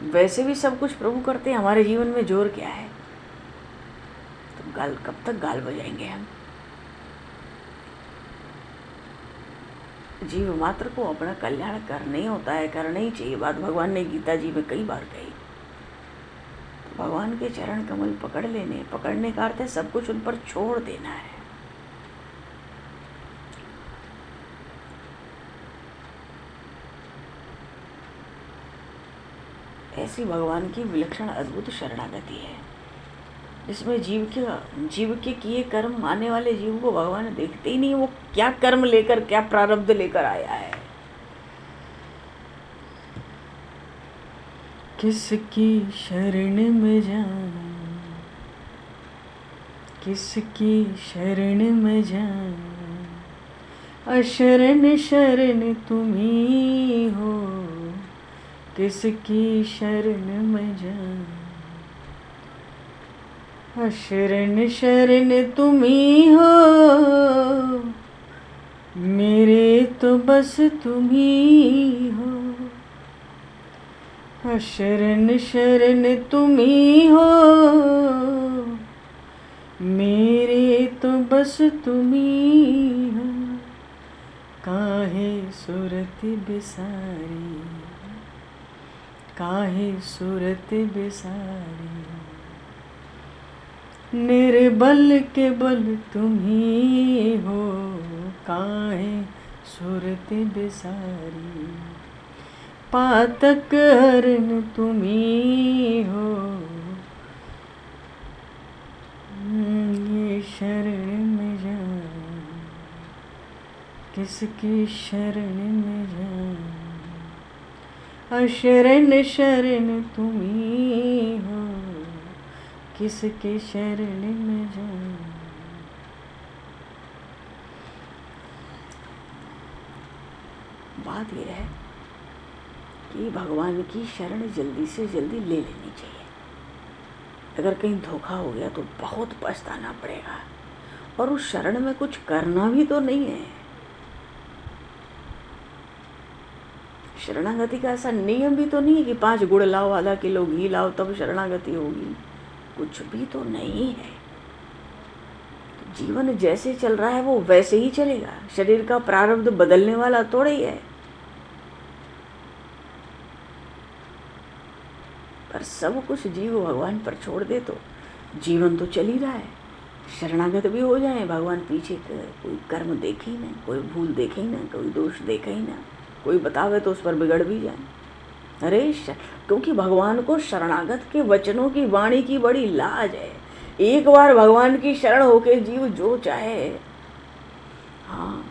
वैसे भी सब कुछ प्रभु करते हैं, हमारे जीवन में जोर क्या है? तो गाल कब तक गाल बजाएंगे हम? जीव मात्र को अपना कल्याण करना ही होता है, करना ही चाहिए। बात भगवान ने गीता जी में कई बार कही। तो भगवान के चरण कमल पकड़ लेने, पकड़ने का अर्थ है सब कुछ उन पर छोड़ देना है। ऐसी भगवान की विलक्षण अद्भुत शरणागति है, जिसमें जीव के किए कर्म, आने वाले जीव को भगवान देखते ही नहीं, वो क्या कर्म लेकर, क्या प्रारब्ध लेकर आया है। किसकी शरण में जाऊं, किसकी शरण में जाऊं, अशरण शरण तुम्ही हो, किसकी शरण में जाऊं, शरण शरण तुम्ही हो, मेरे तो बस तुम्ही हो, शरण शरण तुम्ही हो, मेरे तो बस तुम्ही हो, काहे सूरत बिसारी, काहे सूरत बिसारी, निर्बल के बल तुम्ही हो, काहे सूरत बिसारी, पातक हरण तुम्ही हो, ये शरण में जाऊं, किसकी शरण में जाऊं, अशरण शरण तुम्ही हो, किसके शरण में जाऊं। बात यह है कि भगवान की शरण जल्दी से जल्दी ले लेनी चाहिए। अगर कहीं धोखा हो गया तो बहुत पछताना पड़ेगा, और उस शरण में कुछ करना भी तो नहीं है। शरणागति का ऐसा नियम भी तो नहीं है कि 5 गुड़ लाओ, आधा किलो घी लाओ तब शरणागति होगी, कुछ भी तो नहीं है। तो जीवन जैसे चल रहा है वो वैसे ही चलेगा, शरीर का प्रारब्ध बदलने वाला थोड़ा ही है। पर सब कुछ जीव भगवान पर छोड़ दे तो जीवन तो चल ही रहा है। शरणागत भी हो जाए, भगवान पीछे कोई कर्म देखे ही ना, कोई भूल देखे ही ना, कोई दोष देखे ही ना, कोई बतावे तो उस पर बिगड़ भी जाए। अरे क्योंकि भगवान को शरणागत के वचनों की, वाणी की बड़ी लाज है। एक बार भगवान की शरण होके जीव जो चाहे, हाँ,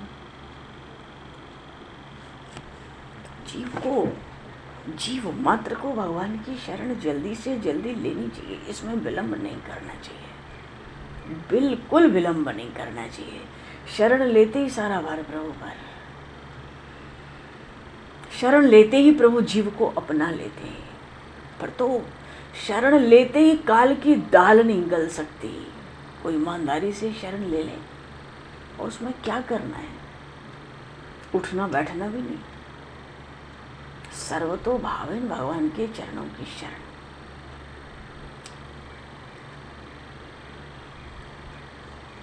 जीव मात्र को भगवान की शरण जल्दी से जल्दी लेनी चाहिए। इसमें विलंब नहीं करना चाहिए, बिल्कुल विलंब नहीं करना चाहिए। शरण लेते ही सारा भार प्रभु पर, शरण लेते ही प्रभु जीव को अपना लेते हैं। पर तो शरण लेते ही काल की दाल नहीं गल सकती। कोई ईमानदारी से शरण ले ले, और उसमें क्या करना है, उठना बैठना भी नहीं, सर्वतो भावेन भगवान के चरणों की शरण।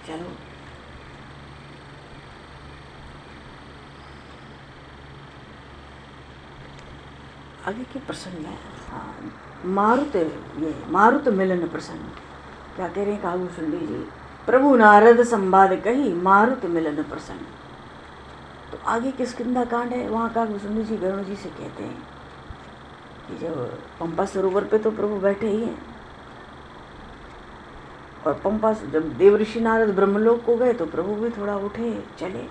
चलो आगे के प्रसंग में, हाँ, मारुत मिलन प्रसंग क्या कह रहे हैं कागू सुंडी जी। प्रभु नारद संवाद कही मारुत मिलन प्रसंग। तो आगे किष्किंधा कांड है, वहाँ कागू सुंडी जी गरुड़ जी से कहते हैं कि जब पंपा सरोवर पे तो प्रभु बैठे ही हैं, और पंपा जब देवऋषि नारद ब्रह्मलोक को गए तो प्रभु भी थोड़ा उठे, चले,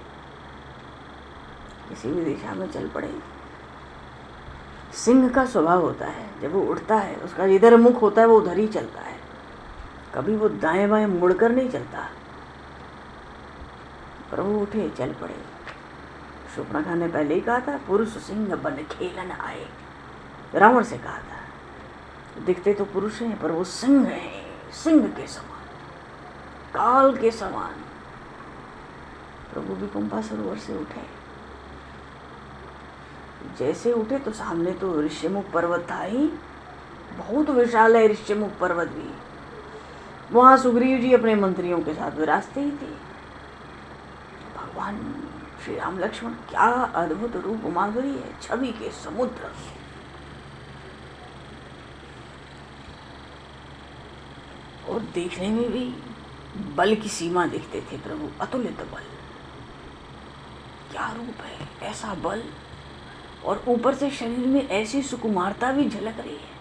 किसी भी दिशा में चल पड़े। सिंह का स्वभाव होता है, जब वो उठता है उसका जिधर मुख होता है वो उधर ही चलता है, कभी वो दाएं बाएं मुड़कर नहीं चलता। प्रभु उठे, चल पड़े। शूर्पणखा ने पहले ही कहा था, पुरुष सिंह बन खेलन आए। रावण से कहा था, दिखते तो पुरुष हैं पर वो सिंह हैं, सिंह के समान, काल के समान। प्रभु भी कुंभा सरोवर से उठे। जैसे उठे तो सामने तो ऋष्यमुख पर्वत था ही, बहुत विशाल है ऋष्यमुख पर्वत भी। वहां सुग्रीव जी अपने मंत्रियों के साथ विराजते ही थे। भगवान श्री राम लक्ष्मण, क्या अद्भुत रूप माधुरी है, छवि के समुद्र। और देखने में भी बल की सीमा दिखते थे प्रभु, अतुलित बल। क्या रूप है, ऐसा बल, और ऊपर से शरीर में ऐसी सुकुमारता भी झलक रही है।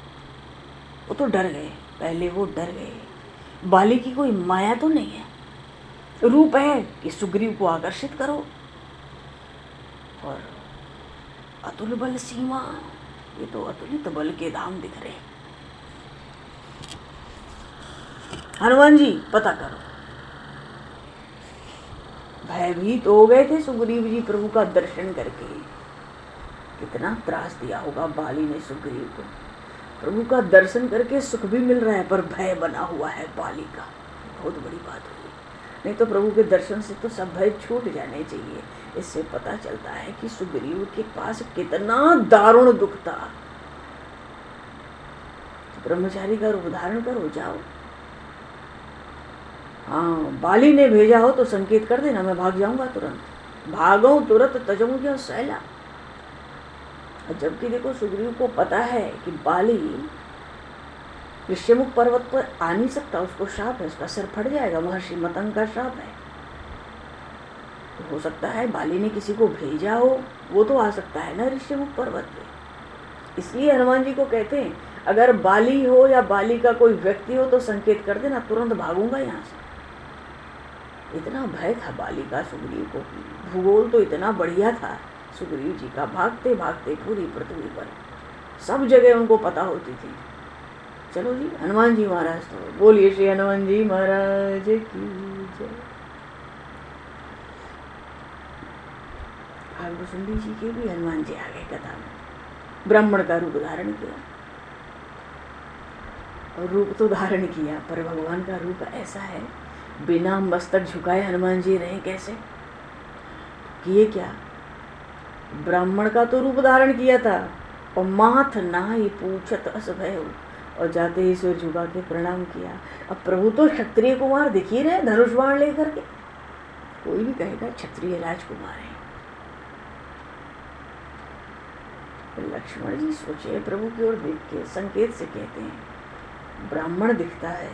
वो तो डर गए, पहले वो डर गए। बाली की कोई माया तो नहीं है, रूप है कि सुग्रीव को आकर्षित करो, और अतुल बल सीमा, ये तो अतुलित बल के धाम दिख रहे। हनुमान जी पता करो। भयभीत हो गए थे सुग्रीव जी प्रभु का दर्शन करके। कितना त्रास दिया होगा बाली ने सुग्रीव को। प्रभु का दर्शन करके सुख भी मिल रहा है पर भय बना हुआ है बाली का। बहुत बड़ी बात हुई। नहीं तो प्रभु के दर्शन से तो सब भय छूट जाने चाहिए। इससे पता चलता है कि सुग्रीव के पास कितना दारुण दुख था। तो ब्रह्मचारी का रूप धारण करो, जाओ। हाँ, बाली ने भेजा हो तो संकेत कर देना, मैं भाग जाऊंगा तुरंत। भागो तुरंत तजऊं क्या सैला। जबकि देखो सुग्रीव को पता है कि बाली ऋष्यमुख पर्वत पर आ नहीं सकता, उसको शाप है, उसका सिर फट जाएगा, महर्षि मतंग का शाप है। तो हो सकता है बाली ने किसी को भेजा हो, वो तो आ सकता है ना ऋष्यमुख पर्वत पे। इसलिए हनुमान जी को कहते हैं, अगर बाली हो या बाली का कोई व्यक्ति हो तो संकेत कर देना, तुरंत भागूंगा यहाँ से। इतना भय था बाली का सुग्रीव को। भूगोल तो इतना बढ़िया था सुग्रीव जी का, भागते भागते पूरी पृथ्वी पर सब जगह उनको पता होती थी। चलो जी, हनुमान जी महाराज तो बोलिए श्री हनुमान जी महाराज की जय। भागवत जी के भी हनुमान जी आ गए कथा में। ब्राह्मण का रूप धारण किया, और रूप तो धारण किया पर भगवान का रूप ऐसा है, बिना मस्तक झुकाए हनुमान जी रहे कैसे? किए क्या? ब्राह्मण का तो रूप धारण किया था, और माथ नाई पूछत अस भयो, और जाते ही सिर झुका के प्रणाम किया। अब प्रभु तो क्षत्रिय कुमार दिख ही रहे, धनुष बाण लेकर के। कोई भी कहेगा क्षत्रिय राजकुमार है। लक्ष्मण जी सोचे, प्रभु की ओर देख के संकेत से कहते हैं, ब्राह्मण दिखता है,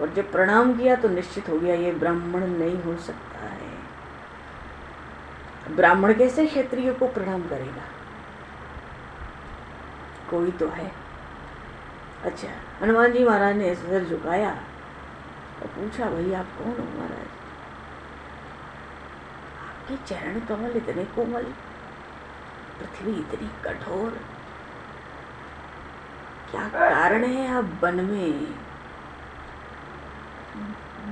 और जब प्रणाम किया तो निश्चित हो गया ये ब्राह्मण नहीं हो सकता है। ब्राह्मण कैसे क्षत्रिय को प्रणाम करेगा? कोई तो है। अच्छा, हनुमान जी महाराज ने सिर झुकाया और पूछा, भाई आप कौन हो महाराज? आपके चरण कमल इतने कोमल, पृथ्वी इतनी कठोर, क्या कारण है आप वन में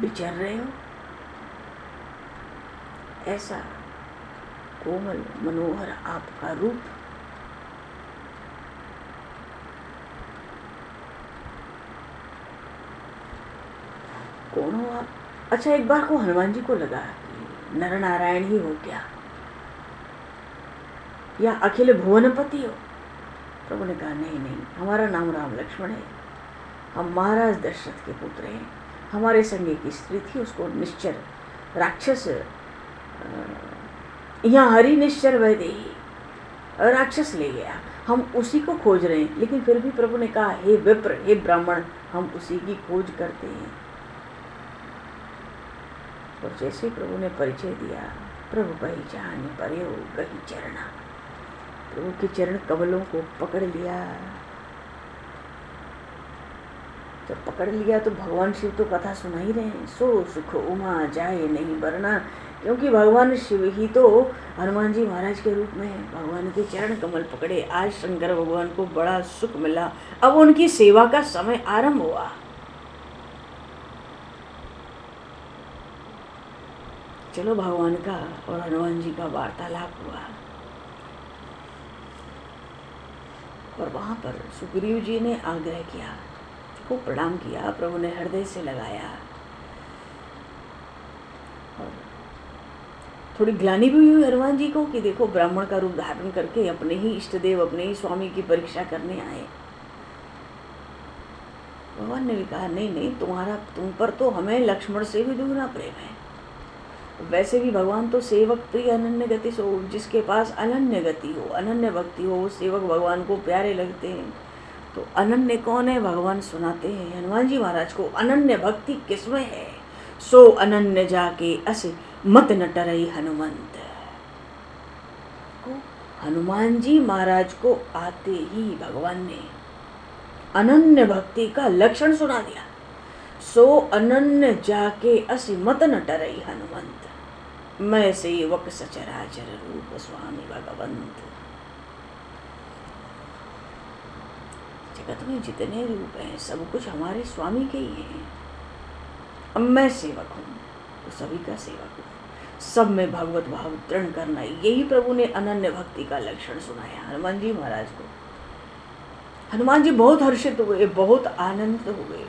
विचर रहे हो? ऐसा कोमल मनोहर आपका रूप। कौन हो आप? अच्छा, एक बार को हनुमान जी को लगा कि नर नारायण ही हो क्या, या अखिल भुवनपति हो? प्रभु ने कहा, नहीं नहीं, हमारा नाम राम लक्ष्मण है, हम महाराज दशरथ के पुत्र हैं। हमारे संगे की स्त्री थी, उसको निश्चर राक्षस, यहाँ हरि निश्चर वैदेही राक्षस ले गया, हम उसी को खोज रहे हैं। लेकिन फिर भी प्रभु ने कहा, हे विप्र, हे ब्राह्मण, हम उसी की खोज करते हैं। और जैसे प्रभु ने परिचय दिया, प्रभु पहचान पर्यो गही चरणा, प्रभु के चरण कमलों को पकड़ लिया। जब पकड़ लिया तो भगवान शिव तो कथा सुना ही रहे हैं, सो सुख उमा जाए नहीं बरना, क्योंकि भगवान शिव ही तो हनुमान जी महाराज के रूप में भगवान के चरण कमल पकड़े। आज शंकर भगवान को बड़ा सुख मिला, अब उनकी सेवा का समय आरंभ हुआ। चलो भगवान का और हनुमान जी का वार्तालाप हुआ और वहाँ पर सुग्रीव जी ने आग्रह किया, खूब प्रणाम किया, प्रभु ने हृदय से लगाया और थोड़ी ग्लानि भी हुई हनुमान जी को कि देखो ब्राह्मण का रूप धारण करके अपने ही इष्ट देव, अपने ही स्वामी की परीक्षा करने आए। भगवान ने भी कहा नहीं नहीं, तुम पर तो हमें लक्ष्मण से भी दुगना प्रेम है। वैसे भी भगवान तो सेवक प्रिय अनन्य गति सो, जिसके पास अनन्य गति हो, अनन्य भक्ति हो, वो सेवक भगवान को प्यारे लगते हैं। तो अनन्य कौन है? भगवान सुनाते हैं हनुमान जी महाराज को, अनन्य भक्ति किसमें है? सो अनन्य जाके अस मत न टरई हनुमंत। हनुमान जी महाराज को आते ही भगवान ने अनन्य भक्ति का लक्षण सुना दिया। सो अनन्य जाके अस मत न टरई हनुमंत, मैं सेवक सचराचर रूप स्वामी भगवंत। जगत में जितने रूप हैं सब कुछ हमारे स्वामी के ही हैं। अब मैं सेवक हूँ तो सभी का सेवक हूँ, सब में भगवत भाव दृढ़ करना, यही प्रभु ने अनन्य भक्ति का लक्षण सुनाया हनुमान जी महाराज को। हनुमान जी बहुत हर्षित हुए, बहुत आनंदित हुए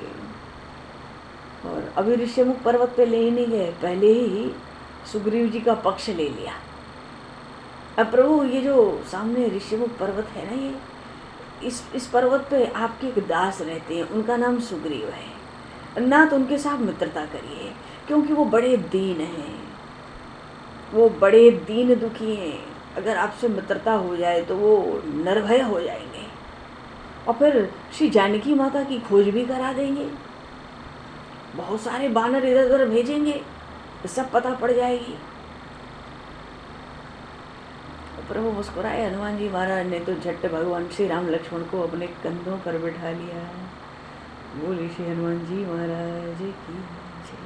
और अभी ऋष्यमुख पर्वत पे ले ही नहीं गए, पहले ही सुग्रीव जी का पक्ष ले लिया। अब प्रभु ये जो सामने ऋष्यमुख पर्वत है ना, ये इस पर्वत पे आपके एक दास रहते हैं, उनका नाम सुग्रीव है। ना तो उनके साथ मित्रता करिए क्योंकि वो बड़े दीन हैं, वो बड़े दीन दुखी हैं। अगर आपसे मित्रता हो जाए तो वो निर्भय हो जाएंगे और फिर श्री जानकी माता की खोज भी करा देंगे, बहुत सारे बानर इधर उधर भेजेंगे, सब पता पड़ जाएगी। प्रभु मुस्कुराए। हनुमान जी महाराज ने तो झट भगवान श्री राम लक्ष्मण को अपने कंधों पर बिठा लिया। बोले श्री हनुमान जी महाराज की जय।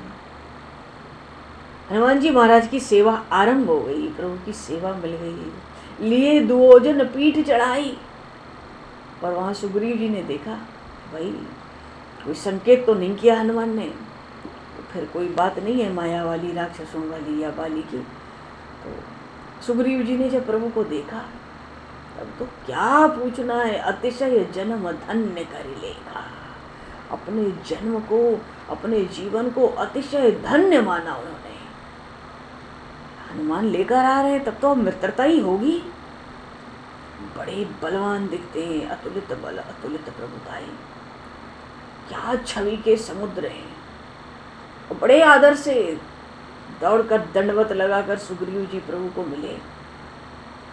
हनुमान जी महाराज की सेवा आरंभ हो गई, प्रभु की सेवा मिल गई। लिए दुओजन पीठ चढ़ाई और वहां सुग्रीव जी ने देखा भाई कोई संकेत तो नहीं किया हनुमान ने, तो फिर कोई बात नहीं है माया वाली, राक्षसों वाली या बाली की। तो सुग्रीव जी ने जब प्रभु को देखा तब तो क्या पूछना है, अतिशय जन्म धन्य कर लेगा। अपने जन्म को, अपने जीवन को अतिशय धन्य माना उन्होंने। हनुमान लेकर आ रहे हैं तब तो मित्रता ही होगी। बड़े बलवान दिखते हैं, अतुलित बल, अतुलित प्रभुताएं, क्या छवि के समुद्र हैं। और बड़े आदर से दौड़कर दंडवत लगाकर सुग्रीव जी प्रभु को मिले।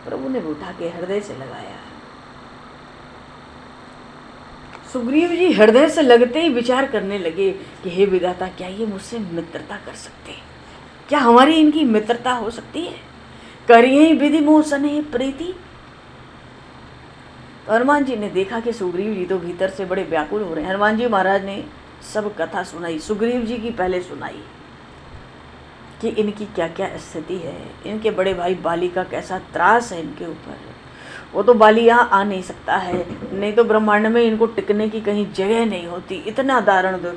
प्रभु ने उठा के हृदय से लगाया। सुग्रीव जी हृदय से लगते ही विचार करने लगे कि हे विधाता, क्या ये मुझसे मित्रता कर सकते हैं? क्या हमारी इनकी मित्रता हो सकती है? करिए विधि मोह स्नेह प्रीति। तो हनुमान जी ने देखा कि सुग्रीव जी तो भीतर से बड़े व्याकुल हो रहे हैं। हनुमान जी महाराज ने सब कथा सुनाई, सुग्रीव जी की पहले सुनाई कि इनकी क्या क्या स्थिति है, इनके बड़े भाई बाली का कैसा त्रास है इनके ऊपर। वो तो बाली यहाँ आ नहीं सकता है, नहीं तो ब्रह्मांड में इनको टिकने की कहीं जगह नहीं होती, इतना दारुण दुख।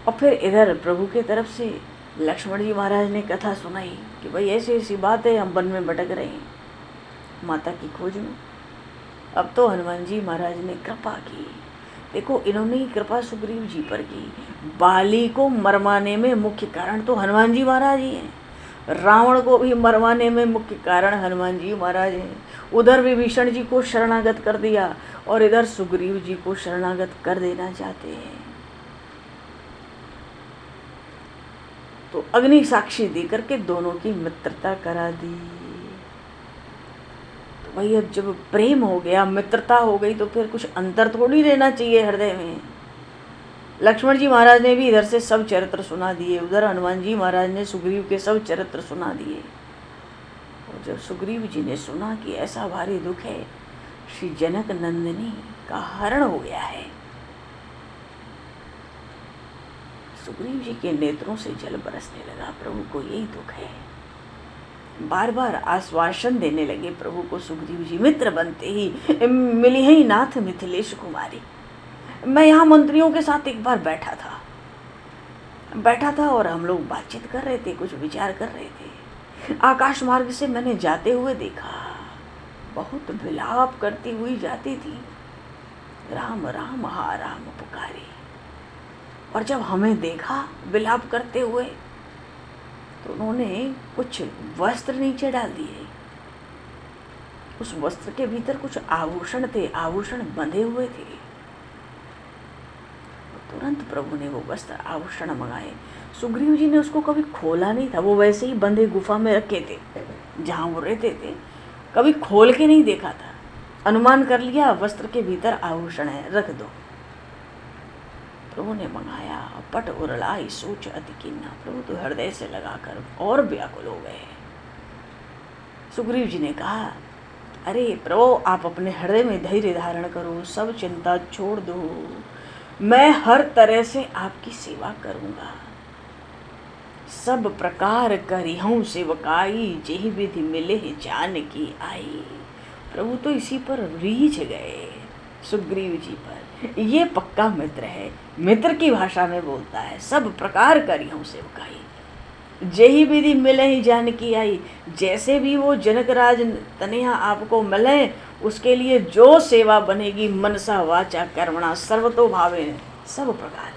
और फिर इधर प्रभु के तरफ से लक्ष्मण जी महाराज ने कथा सुनाई कि भाई ऐसी ऐसी बात है, हम वन में भटक रहे हैं माता की खोज में। अब तो हनुमान जी महाराज ने कृपा की। देखो इन्होंने ही कृपा सुग्रीव जी पर की। बाली को मरवाने में मुख्य कारण तो हनुमान जी महाराज ही हैं। रावण को भी मरवाने में मुख्य कारण हनुमान जी महाराज हैं। उधर विभीषण जी को शरणागत कर दिया और इधर सुग्रीव जी को शरणागत कर देना चाहते हैं। तो अग्नि साक्षी देकर के दोनों की मित्रता करा दी। तो भाई अब जब प्रेम हो गया, मित्रता हो गई, तो फिर कुछ अंतर थोड़ी रहना चाहिए हृदय में। लक्ष्मण जी महाराज ने भी इधर से सब चरित्र सुना दिए, उधर हनुमान जी महाराज ने सुग्रीव के सब चरित्र सुना दिए। और जब सुग्रीव जी ने सुना कि ऐसा भारी दुख है, श्री जनक नंदिनी का हरण हो गया है, सुग्रीव जी के नेत्रों से जल बरसने लगा। प्रभु को यही दुख है। बार बार आश्वासन देने लगे प्रभु को सुग्रीव जी। मित्र बनते ही मिली ही नाथ मिथिलेश कुमारी। मैं यहाँ मंत्रियों के साथ एक बार बैठा था, बैठा था और हम लोग बातचीत कर रहे थे, कुछ विचार कर रहे थे। आकाश मार्ग से मैंने जाते हुए देखा, बहुत विलाप करती हुई जाती थी, राम राम हा राम पुकारे। और जब हमें देखा विलाप करते हुए तो उन्होंने कुछ वस्त्र नीचे डाल दिए। उस वस्त्र के भीतर कुछ आभूषण थे, आभूषण बंधे हुए थे। तुरंत प्रभु ने वो वस्त्र आभूषण मंगाए। सुग्रीव जी ने उसको कभी खोला नहीं था, वो वैसे ही बंधे गुफा में रखे थे जहाँ वो रहते थे, कभी खोल के नहीं देखा था। अनुमान कर लिया वस्त्र के भीतर आभूषण है, रख दो। प्रभु ने मंगाया, पट उरलाई सोच अति कीन्हा। प्रभु तो हृदय से लगाकर और व्याकुल हो गए। सुग्रीव जी ने कहा, अरे प्रभु आप अपने हृदय में धैर्य धारण करो, सब चिंता छोड़ दो, मैं हर तरह से आपकी सेवा करूँगा। सब प्रकार करिहूँ सेवकाई, जेहि विधि मिले जान की आई। प्रभु तो इसी पर रीझ गए, सुग्रीव जी पर। ये पक्का मित्र है, मित्र की भाषा में बोलता है। सब प्रकार करिहूँ सेवकाई, जेहि विधि मिले ही जान की आई। जैसे भी वो जनकराज तनया आपको मिले, उसके लिए जो सेवा बनेगी, मनसा वाचा कर्मणा सर्वतो भावे, सब प्रकार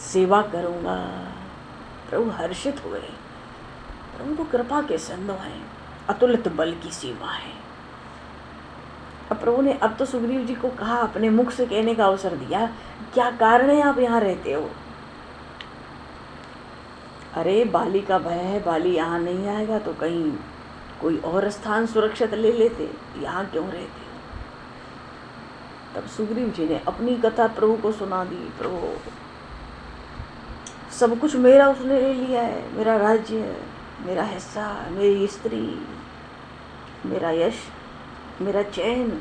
सेवा करूँगा। प्रभु हर्षित हुए। प्रभु तो कृपा के सिंधु हैं, अतुलित बल की सीमा है। अब प्रभु ने अब तो सुग्रीव जी को कहा, अपने मुख से कहने का अवसर दिया, क्या कारण है आप यहाँ रहते हो? अरे बाली का भय है, बाली यहाँ नहीं आएगा तो कहीं कोई और स्थान सुरक्षित ले लेते, यहाँ क्यों रहते हो? तब सुग्रीव जी ने अपनी कथा प्रभु को सुना दी। प्रभु सब कुछ मेरा उसने ले लिया है, मेरा राज्य, मेरा हिस्सा, मेरी स्त्री, मेरा यश, मेरा चैन,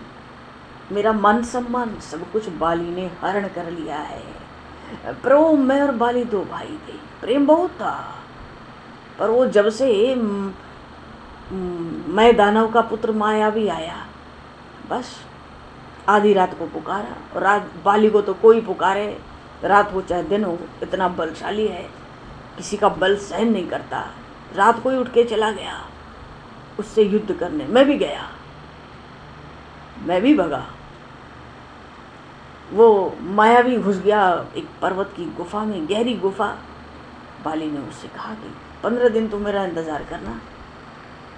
मेरा मान सम्मान, सब कुछ बाली ने हरण कर लिया है। प्रभु मैं और बाली दो भाई थे, प्रेम बहुत था, पर वो जब से मैं दानव का पुत्र मायावी आया, बस आधी रात को पुकारा, और रात बाली को तो कोई पुकारे, रात हो चाहे दिन हो, इतना बलशाली है, किसी का बल सहन नहीं करता। रात को ही उठ के चला गया उससे युद्ध करने। मैं भी गया, मैं भी भगा। वो मायावी घुस गया एक पर्वत की गुफा में, गहरी गुफा। बाली ने उससे कहा कि 15 दिन तो मेरा इंतजार करना,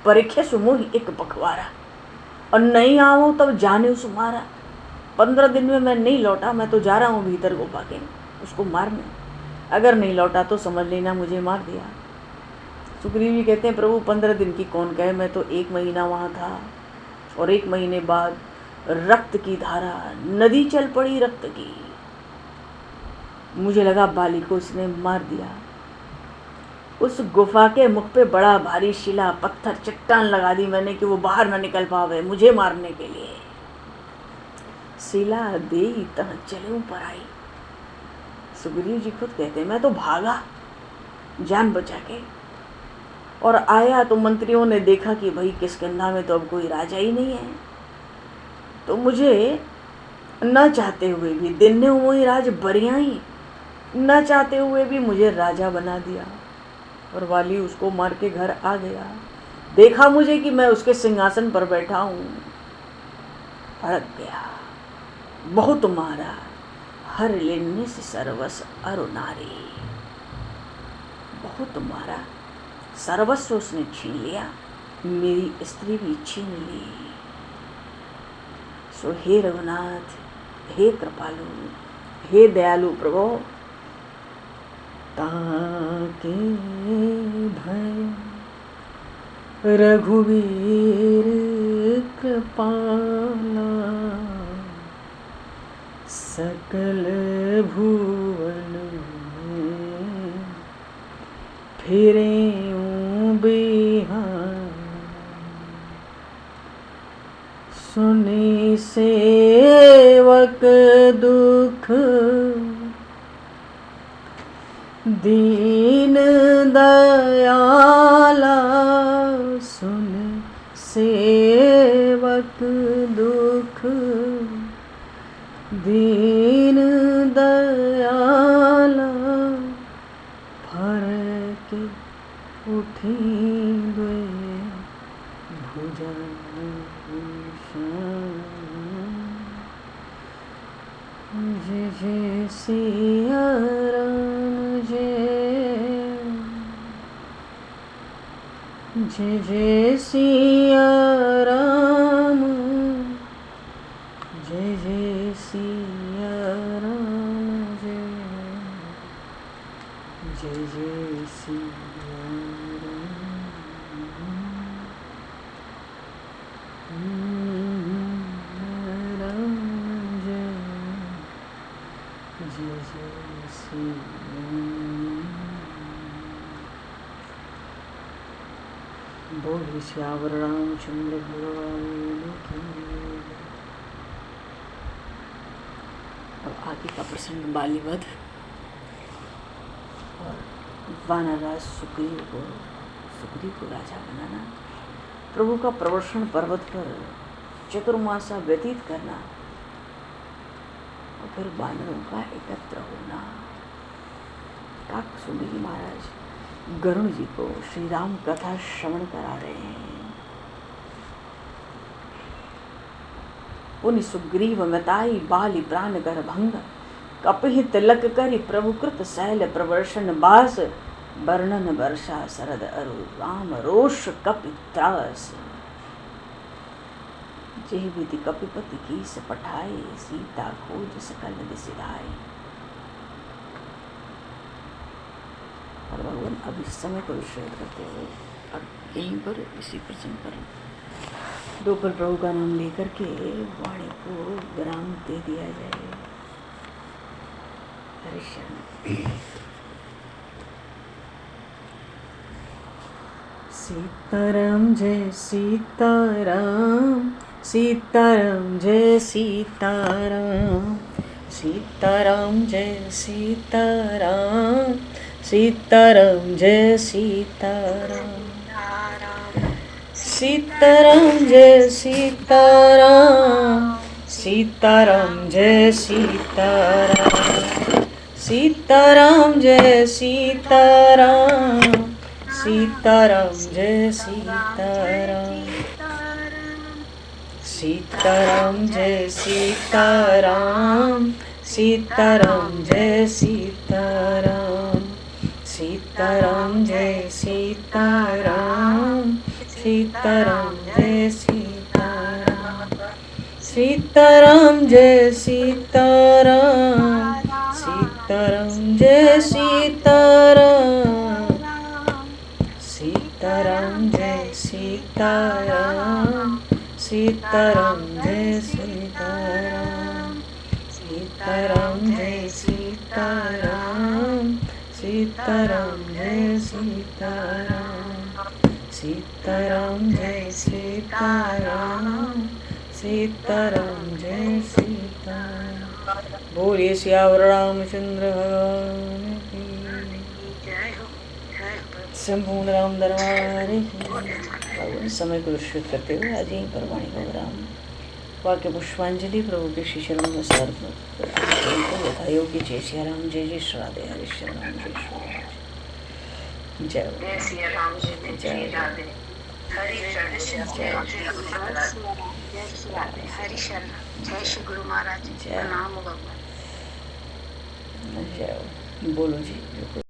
परीक्षे सुमोही एक पखवारा, और नहीं आओ तब जाने सुमारा। 15 दिन में मैं नहीं लौटा, मैं तो जा रहा हूँ भीतर गुफा के उसको मारने, अगर नहीं लौटा तो समझ लेना मुझे मार दिया। सुग्रीव जी कहते हैं, प्रभु 15 दिन की कौन कहे, मैं तो 1 महीना वहाँ था, और 1 महीने बाद रक्त की धारा, नदी चल पड़ी रक्त की। मुझे लगा बाली को इसने मार दिया। उस गुफा के मुख पे बड़ा भारी शिला पत्थर चट्टान लगा दी मैंने कि वो बाहर ना निकल पावे मुझे मारने के लिए। शिला दे तह चले पर आई। सुग्रीव जी खुद कहते हैं, मैं तो भागा जान बचा के, और आया तो मंत्रियों ने देखा कि भाई किष्किंधा में तो अब कोई राजा ही नहीं है, तो मुझे न चाहते हुए भी, दिन ने वही राज बरियाई, न चाहते हुए भी मुझे राजा बना दिया, और वाली उसको मार के घर आ गया। देखा मुझे कि मैं उसके सिंहासन पर बैठा हूँ, भड़क गया, बहुत मारा, हर लेने से सर्वस अरु नारी। बहुत मारा, सर्वस्व उसने छीन लिया, मेरी स्त्री भी छीन ली। सो हे रघुनाथ, हे कृपालु, हे दयालु प्रभु, ताके भय रघुवीर कृपाला, सकल भुवन में फिरे बिहान। सुनि सेवक दुख दीन दयाला, सुन सेवक दुख दीन दयाला, जय जय सिया राम जय जय सिया राम जय जय सिया राम जय जय सिया राम जय जय सिया। बोल श्यावर रामचंद्र भगवान की। अब आगे का प्रसंग बालीवध और वानरराज सुग्रीव को राजा बनाना, प्रभु का प्रवर्षण पर्वत पर चतुर्मासा व्यतीत करना और फिर वानरों का एकत्र होना। काकसुंडी महाराज गरुण जी को श्री राम कथा श्रवण करा रहे हैं। पुनि सुग्रीव मताई बाली प्राण कर भंग, कपिहि तिलक करि प्रभुकृत शैल प्रवर्षण बास, वर्णन वर्षा शरद अरु राम रोष कपि त्रास। जेहि विधि कपिपति कीस पठाए, सीता खोज सकल दिसिधाए। और भगवान अब इस समय को विषय करते हुए और यहीं पर इसी प्रसंग पर दो पल प्रभु का नाम लेकर के वाणी को विराम दे दिया जाए। हरे शरण। सीताराम जय सीताराम, सीताराम जय सीताराम, सीताराम जय सीताराम, सीताराम जय सीताराम, सीताराम जय सीताराम, सीताराम जय सीताराम, सीताराम जय सीताराम, सीताराम जय सीताराम, सीताराम जय सीताराम, सीताराम जय सीताराम, सीताराम जय सीताराम, सीताराम जय सीताराम, सीताराम जय सीताराम, सीताराम जय सीताराम, सीताराम जय सीताराम, सीताराम जय सीताराम, सीताराम जय सीताराम, सीताराम जय सीताराम, सीताराम जय सीताराम, सीताराम जय सीताराम। बोलिए सियावर रामचंद्र भगवान की। संपूर्ण राम दरबार की। भगवान समय को विश्रुत करते हुए आज यहीं पर वाणी को विराम। वाक्य पुष्पांजलि प्रभु के श्री चरणों में समर्पित। यथायोग्य जय सिया राम, जय जय श्री राधे, हरे श्री राम, जय श्री राम, जय सिया राम, जय राधे, हरि शरण, जय श्री गुरु महाराज, प्रणाम भगवान। जय बोलो जी।